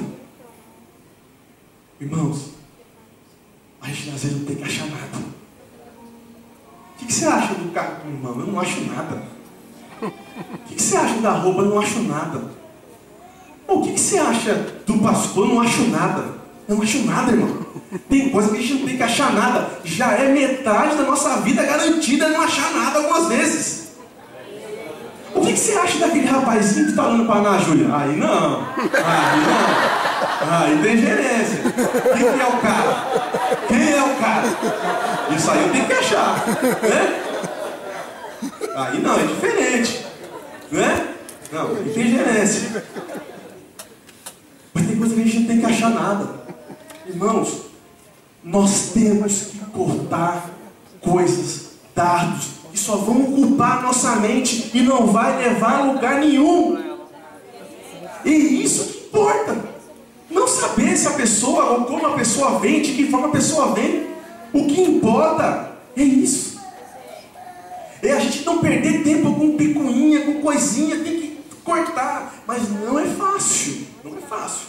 Irmãos, a gente às vezes não tem que achar nada. O que você acha do carro do irmão? Eu não acho nada. O que você acha da roupa? Eu não acho nada. O que você acha do pastor? Eu não acho nada. Eu não acho nada, irmão. Tem coisa que a gente não tem que achar nada. Já é metade da nossa vida garantida não achar nada algumas vezes. O que você acha daquele rapazinho que está olhando para a Júlia? Aí não. Aí tem gerência. Quem é o cara? Quem é o cara? Isso aí eu tenho que achar, né? Aí não, é diferente, né? Não, aí tem gerência. Mas tem coisa que a gente não tem que achar nada. Irmãos, nós temos que cortar coisas, dardos, que só vão ocupar nossa mente e não vai levar a lugar nenhum. E isso que importa. Não saber se a pessoa, ou como a pessoa vem, de que forma a pessoa vem. O que importa é isso. É a gente não perder tempo com picuinha, com coisinha, tem que cortar. Mas não é fácil. Não é fácil.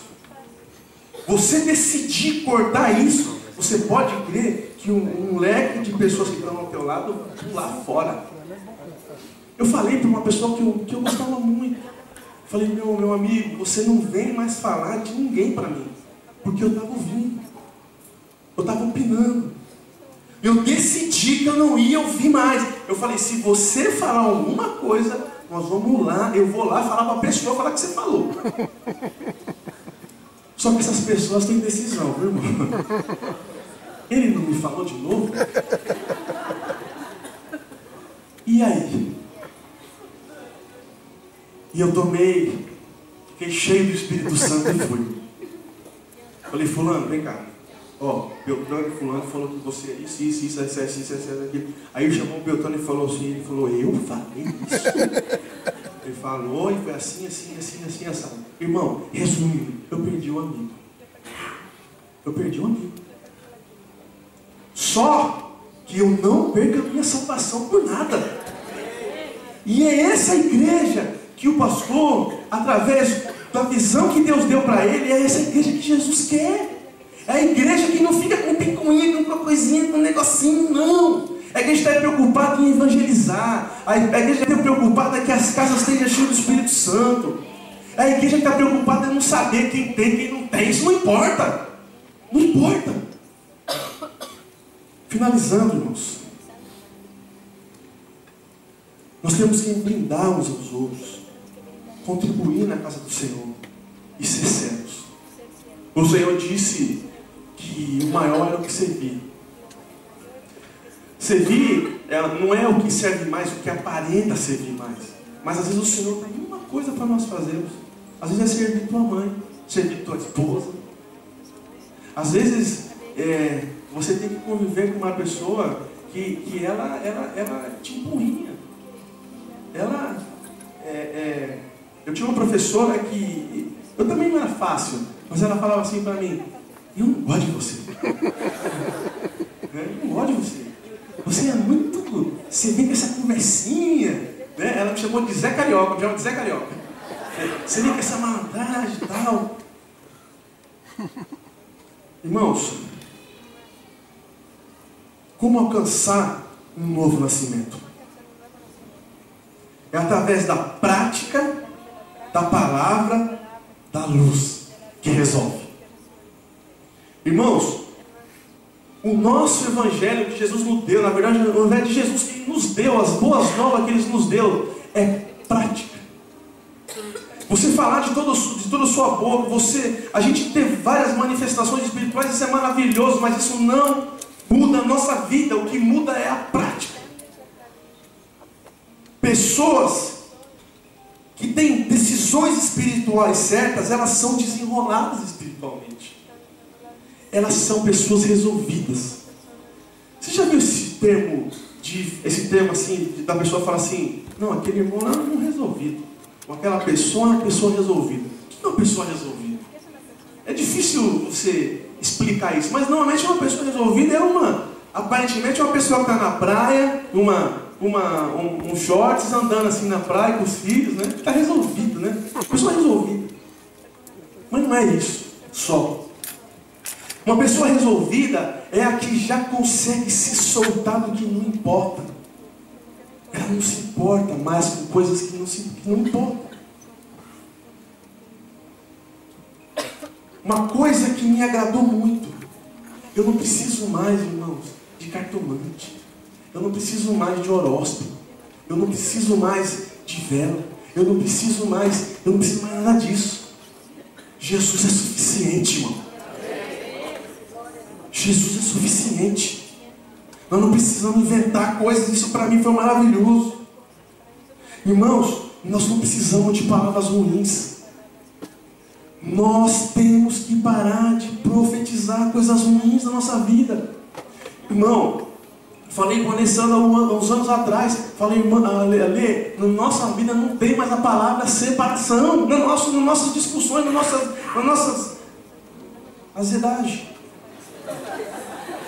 Você decidir cortar isso, você pode crer que um leque de pessoas que estão ao teu lado pular fora. Eu falei para uma pessoa que eu gostava muito. Falei, meu amigo, você não vem mais falar de ninguém para mim. Porque eu estava ouvindo. Eu estava opinando. Eu decidi que eu não ia ouvir mais. Eu falei, se você falar alguma coisa, nós vamos lá, eu vou lá falar para a pessoa, falar que você falou. Só que essas pessoas têm decisão, viu, irmão? Ele não me falou de novo? E aí? E eu fiquei cheio do Espírito Santo e fui. Falei, fulano, vem cá. Ó, Beltrano e fulano falou que você é isso, aquilo. Aí chamou o Beltrano e falou assim, ele falou, eu falei isso? Ele falou e foi assim, assado. Irmão, resumindo, eu perdi um amigo. Eu perdi um amigo. Só que eu não perco a minha salvação por nada. E é essa igreja que o pastor, através da visão que Deus deu para ele, é essa igreja que Jesus quer. É a igreja que não fica com picuinha, com uma coisinha, com um negocinho, não. A igreja está preocupada em evangelizar. A igreja está preocupada que as casas estejam cheias do Espírito Santo. A igreja está preocupada em não saber quem tem, quem não tem. Isso não importa. Não importa. Finalizando, irmãos. Nós temos que brindar uns aos outros. Contribuir na casa do Senhor. E ser servos. O Senhor disse que o maior é o que servir. Servir não é o que serve mais, o que aparenta servir mais. Mas às vezes o Senhor tem uma coisa para nós fazermos. Às vezes é servir tua mãe, servir tua esposa. Às vezes você tem que conviver com uma pessoa que ela te empurrinha. Eu tinha uma professora que eu também não era fácil, mas ela falava assim para mim, eu não gosto de você. Eu não gosto de você. Você é muito... Você vem com essa conversinha, né? Ela me chamou de Zé Carioca, me chama de Zé Carioca. Você vem com essa maldade e tal. Irmãos, como alcançar um novo nascimento? É através da prática, da palavra, da luz, que resolve. Irmãos, o nosso evangelho que Jesus nos deu, na verdade, o evangelho de Jesus que nos deu, as boas novas que Ele nos deu, é prática. Você falar de toda a sua boca, a gente ter várias manifestações espirituais, isso é maravilhoso, mas isso não muda a nossa vida. O que muda é a prática. Pessoas que têm decisões espirituais certas, elas são desenroladas espiritualmente. Elas são pessoas resolvidas. Você já viu esse termo assim, da pessoa falar assim, não, aquele irmão não é um resolvido. Ou aquela pessoa é uma pessoa resolvida. O que é uma pessoa resolvida? É difícil você explicar isso, mas normalmente uma pessoa resolvida aparentemente uma pessoa que está na praia, um shorts, andando assim na praia com os filhos, né? Está resolvido, né? Pessoa resolvida. Mas não é isso só. Uma pessoa resolvida é a que já consegue se soltar do que não importa. Ela não se importa mais com coisas que não importam. Uma coisa que me agradou muito. Eu não preciso mais, irmãos, de cartomante. Eu não preciso mais de horóscopo. Eu não preciso mais de vela. Eu não preciso mais nada disso. Jesus é suficiente, irmão. Jesus é suficiente. Nós não precisamos inventar coisas. Isso para mim foi maravilhoso. Irmãos, nós não precisamos de palavras ruins. Nós temos que parar de profetizar coisas ruins na nossa vida. Irmão, falei com a Alessandra uns anos atrás. Falei, Ale, na nossa vida não tem mais a palavra separação. Nas nossas discussões, nas nossas azedagem.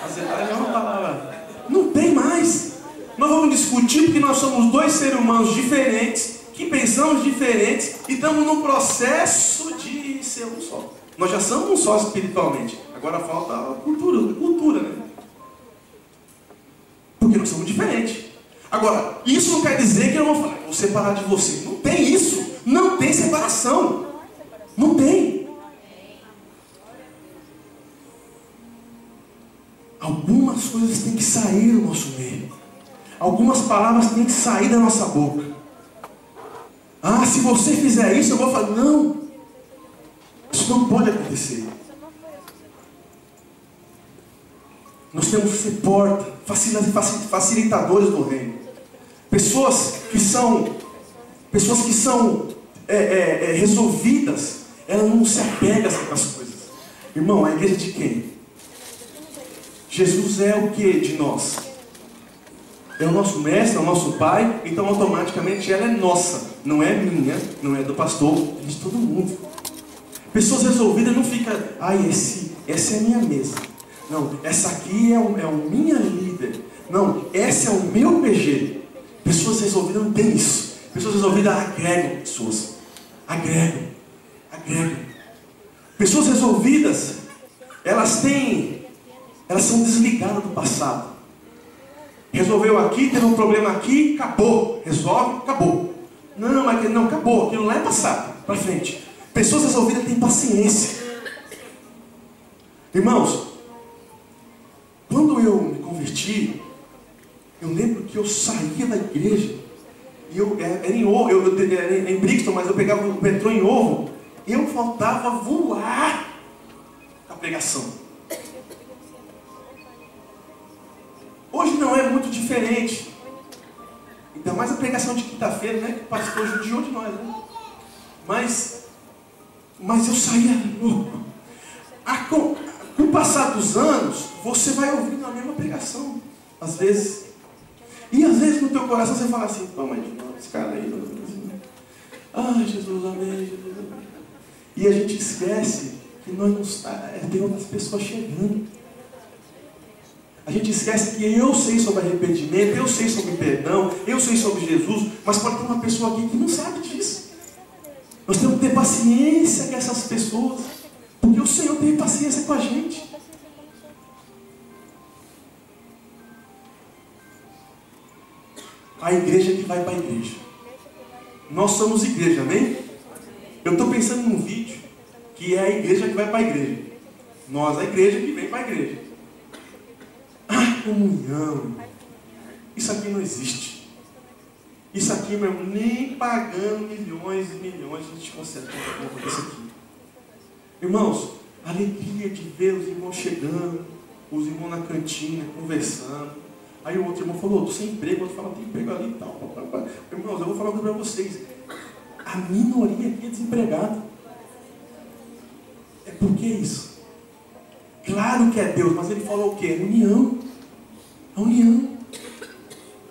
Azedagem é uma palavra. Não tem mais. Nós vamos discutir porque nós somos dois seres humanos diferentes, que pensamos diferentes e estamos no processo de ser um só. Nós já somos um só espiritualmente. Agora falta a cultura, né? Porque nós somos diferentes. Agora, isso não quer dizer que eu vou separar de você. Não tem isso. Não tem separação. Não tem. Algumas coisas têm que sair do nosso meio. Algumas palavras têm que sair da nossa boca. Ah, se você fizer isso, eu vou falar. Não. Isso não pode acontecer. Nós temos que ser porta, facilitadores do reino. Pessoas que são resolvidas, elas não se apegam a certas coisas. Irmão, a igreja de quem? Jesus é o que de nós? É o nosso mestre, é o nosso pai, então automaticamente ela é nossa. Não é minha, não é do pastor, é de todo mundo. Pessoas resolvidas não ficam, essa é a minha mesa. Não, essa aqui é o minha líder. Não, esse é o meu PG. Pessoas resolvidas não tem isso. Pessoas resolvidas agregam pessoas. Agregam. Pessoas resolvidas, elas são desligadas do passado. Resolveu aqui, teve um problema aqui, acabou. Resolve, acabou. Não, acabou. Aquilo lá é passado, para frente. Pessoas resolvidas têm paciência. Irmãos, quando eu me converti, eu lembro que eu saía da igreja, e era em ovo, era em Brixton, mas eu pegava o metrô em ovo, e eu faltava voar a pregação. Hoje não é muito diferente. Ainda mais a pregação de quinta-feira, né? Que o pastor judiou de nós, né? Mas eu saía louco. Com o passar dos anos, você vai ouvindo a mesma pregação. Às vezes. E às vezes no teu coração você fala assim, pô, mas não, esse cara aí. Ai, Jesus, amém, Jesus, amém. E a gente esquece que tem outras pessoas chegando. A gente esquece que eu sei sobre arrependimento, eu sei sobre perdão, eu sei sobre Jesus, mas pode ter uma pessoa aqui que não sabe disso. Nós temos que ter paciência com essas pessoas, porque o Senhor tem paciência com a gente. A igreja que vai para a igreja. Nós somos igreja, amém? Eu estou pensando num vídeo que é a igreja que vai para a igreja. Nós, a igreja que vem para a igreja. Comunhão. Isso aqui não existe. Isso aqui, meu irmão, nem pagando milhões e milhões a gente consegue fazer isso aqui. Irmãos, a alegria de ver os irmãos chegando, os irmãos na cantina, conversando. Aí o outro irmão falou, estou sem emprego. O outro falou, tem emprego ali e tal. Irmãos, eu vou falar uma coisa para vocês. A minoria aqui é desempregada. É por que isso? Claro que é Deus, mas ele falou o quê? União. A união.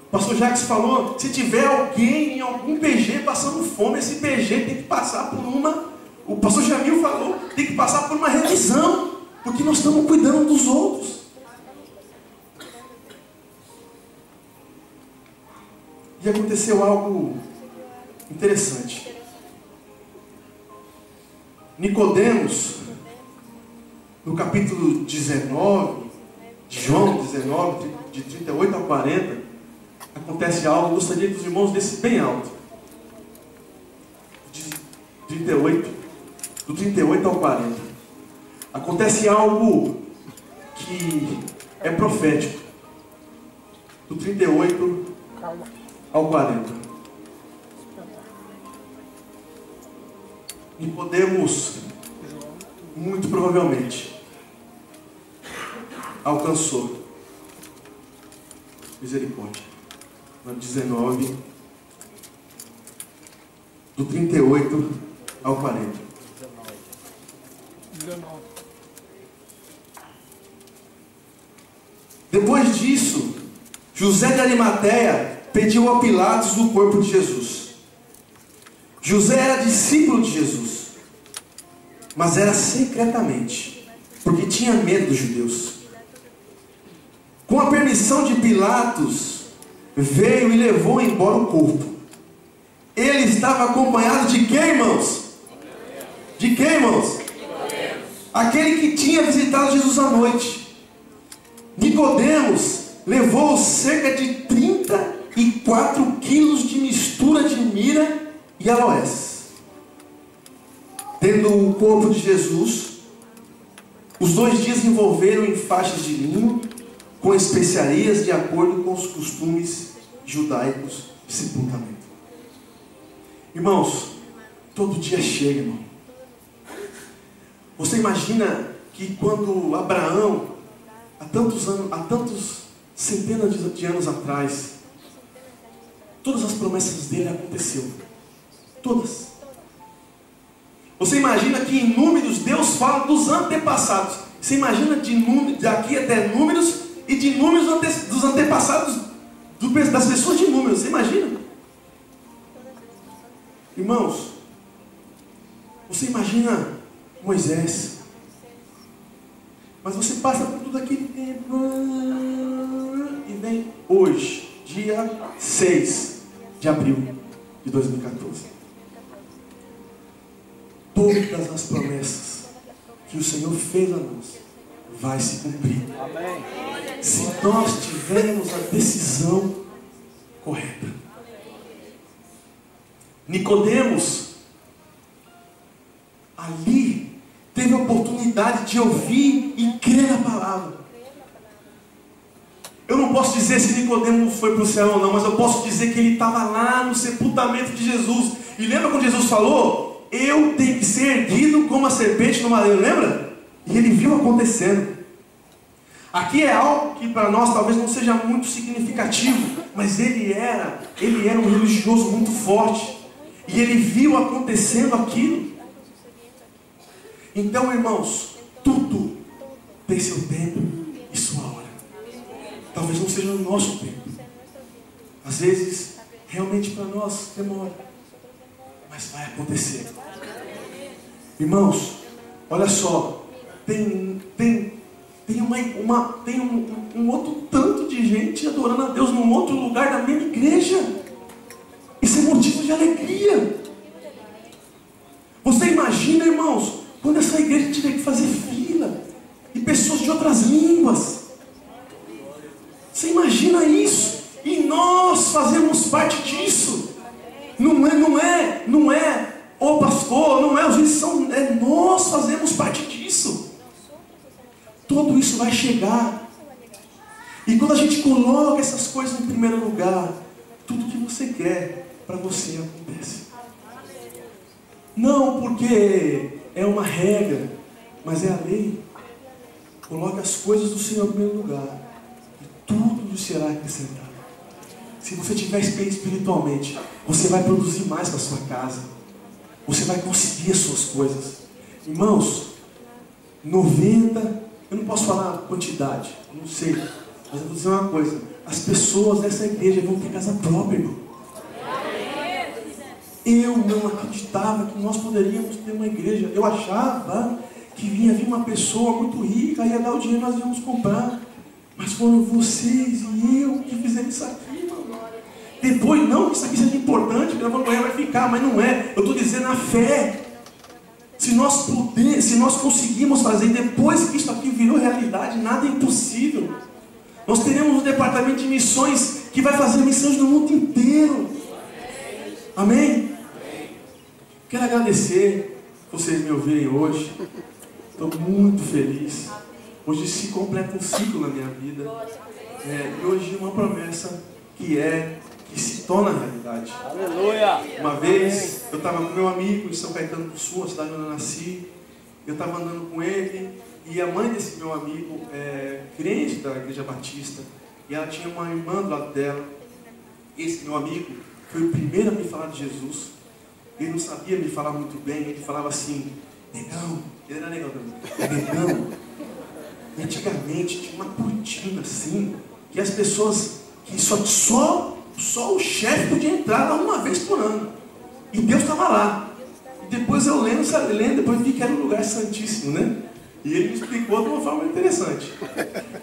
O pastor Jacques falou, se tiver alguém em algum PG passando fome, esse PG tem que passar por uma... O pastor Jamil falou, tem que passar por uma revisão, porque nós estamos cuidando dos outros. E aconteceu algo interessante. Nicodemos, no capítulo 19, de João 19, de 38 a 40, acontece algo. Eu gostaria que os irmãos dessem bem alto. Do 38 ao 40. Acontece algo que é profético. Do 38 ao 40. Nicodemos, muito provavelmente, alcançou misericórdia. No 19, do 38 ao 40. 19. Depois disso, José de Arimateia pediu a Pilatos o corpo de Jesus. José era discípulo de Jesus, mas era secretamente, porque tinha medo dos judeus. Com a permissão de Pilatos, veio e levou embora o corpo. Ele estava acompanhado de quem, irmãos? De quem, irmãos? Aquele que tinha visitado Jesus à noite. Nicodemos levou cerca de 34 quilos de mistura de mira e aloés. Tendo o corpo de Jesus, os 2 dias envolveram em faixas de linho, com especiarias de acordo com os costumes judaicos de sepultamento. Irmãos, todo dia chega, irmão. Você imagina que quando Abraão, há tantos centenas de anos atrás, todas as promessas dele aconteceram. Todas. Você imagina que em números Deus fala dos antepassados. Você imagina daqui até números e de números dos antepassados das pessoas de números. Você imagina? Irmãos, você imagina Moisés, mas você passa por tudo aquele tempo e vem hoje, dia 6 de abril de 2014. Todas as promessas que o Senhor fez a nós vai se cumprir. Amém. Se nós tivermos a decisão correta. Nicodemos ali teve a oportunidade de ouvir e crer na palavra. Eu não posso dizer se Nicodemos foi para o céu ou não, mas eu posso dizer que ele estava lá no sepultamento de Jesus. E lembra quando Jesus falou: eu tenho que ser erguido como a serpente no madeiro, lembra? E ele viu acontecendo. Aqui é algo que para nós talvez não seja muito significativo, mas ele era um religioso muito forte. E ele viu acontecendo aquilo. Então, irmãos, tudo tem seu tempo e sua hora. Talvez não seja no nosso tempo. Às vezes, realmente para nós demora. Mas vai acontecer. Irmãos, olha só. Tem um outro tanto de gente adorando a Deus num outro lugar da mesma igreja. Isso é motivo de alegria. Você imagina, irmãos, quando essa igreja tiver que fazer fila e pessoas de outras línguas. Você imagina isso? E nós fazemos parte disso. Não é o pastor, não é os irmãos, nós fazemos parte disso. Tudo isso vai chegar. E quando a gente coloca essas coisas em primeiro lugar, tudo que você quer para você acontece. Não porque é uma regra, mas é a lei. Coloque as coisas do Senhor em primeiro lugar e tudo lhe será acrescentado. Se você estiver bem espiritualmente, você vai produzir mais para a sua casa. Você vai conseguir as suas coisas. Irmãos, 90, eu não posso falar quantidade, não sei, mas eu vou dizer uma coisa: as pessoas dessa igreja vão ter casa própria, irmão. Eu não acreditava que nós poderíamos ter uma igreja. Eu achava que vinha vir uma pessoa muito rica, ia dar o dinheiro e nós íamos comprar. Mas foram vocês e eu que fizemos isso aqui, irmão. Depois, não que isso aqui seja importante, que a vergonha vai ficar, mas não é. Eu estou dizendo a fé. Se Se nós conseguimos fazer, depois que isso aqui virou realidade, nada é impossível. Nós teremos um departamento de missões que vai fazer missões no mundo inteiro. Amém? Quero agradecer vocês me ouvirem hoje. Estou muito feliz. Hoje se completa um ciclo na minha vida. E hoje uma promessa que se torna realidade. Aleluia! Uma vez eu estava com meu amigo em São Caetano do Sul, a cidade onde eu nasci. Eu estava andando com ele e a mãe desse meu amigo é crente da Igreja Batista. E ela tinha uma irmã do lado dela. Esse meu amigo foi o primeiro a me falar de Jesus. Ele não sabia me falar muito bem. Ele falava assim: negão, ele era negão também. Negão, antigamente tinha uma cortina assim, que as pessoas, que só o chefe podia entrar lá uma vez por ano. E Deus estava lá. E depois eu lendo, depois vi que era um lugar santíssimo, né? E ele me explicou de uma forma interessante.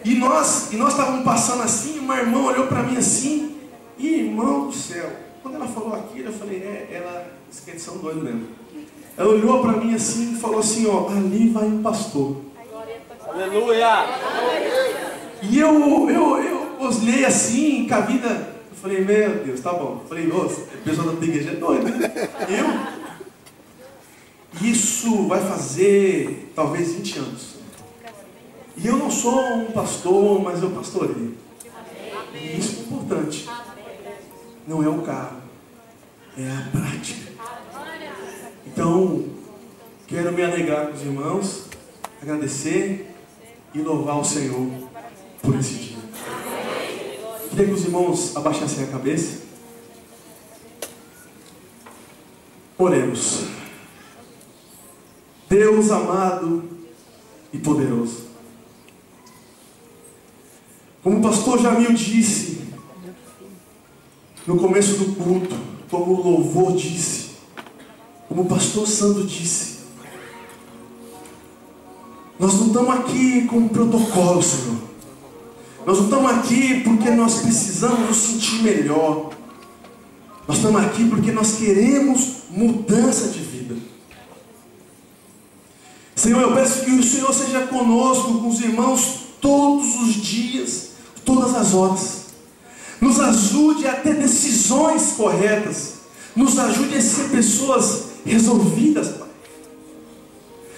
E nós estávamos passando assim, uma irmã olhou para mim assim, e irmão do céu, quando ela falou aquilo, eu falei, eles são doidos mesmo. Ela olhou para mim assim e falou assim, ó, ali vai um pastor. Aleluia! E eu olhei assim, com a vida, eu falei, meu Deus, tá bom. Eu falei, nossa, a pessoa da igreja é doida, né? Isso vai fazer talvez 20 anos. E eu não sou um pastor, mas eu pastorei. E isso é importante. Não é o carro, é a prática. Então, quero me alegrar com os irmãos, agradecer e louvar o Senhor por esse dia. Queria que os irmãos abaixassem a cabeça. Oremos. Deus amado e poderoso, como o pastor Jamil disse no começo do culto, como o louvor disse, como o pastor Sandro disse, nós não estamos aqui com um protocolo, Senhor. Nós não estamos aqui porque nós precisamos nos sentir melhor. Nós estamos aqui porque nós queremos mudança de vida. Senhor, eu peço que o Senhor seja conosco, com os irmãos, todos os dias, todas as horas. Nos ajude a ter decisões corretas. Nos ajude a ser pessoas resolvidas, Pai.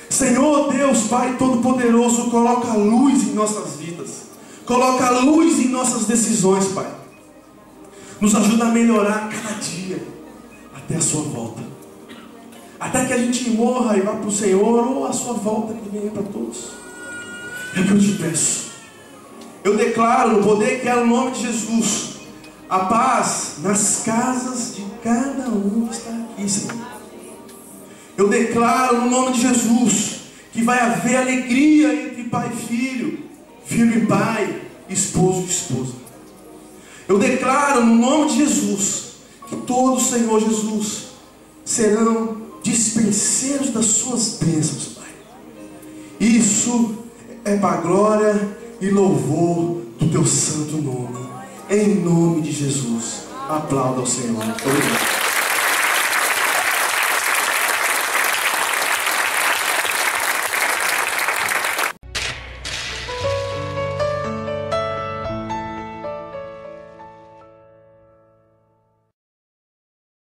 Senhor Deus, Pai Todo-Poderoso, coloca luz em nossas vidas. Coloca luz em nossas decisões, Pai. Nos ajuda a melhorar cada dia, até a sua volta. Até que a gente morra e vá para o Senhor, ou a sua volta que venha para todos. É o que eu te peço. Eu declaro no poder que é o nome de Jesus, a paz nas casas de cada um que está aqui, Senhor. Eu declaro no nome de Jesus que vai haver alegria entre pai e filho, filho e pai, esposo e esposa. Eu declaro no nome de Jesus que todos, Senhor Jesus, serão dispenseiros das suas bênçãos, Pai. Isso é para a glória e louvor do teu santo nome. Em nome de Jesus. Aplauda ao Senhor. Obrigado.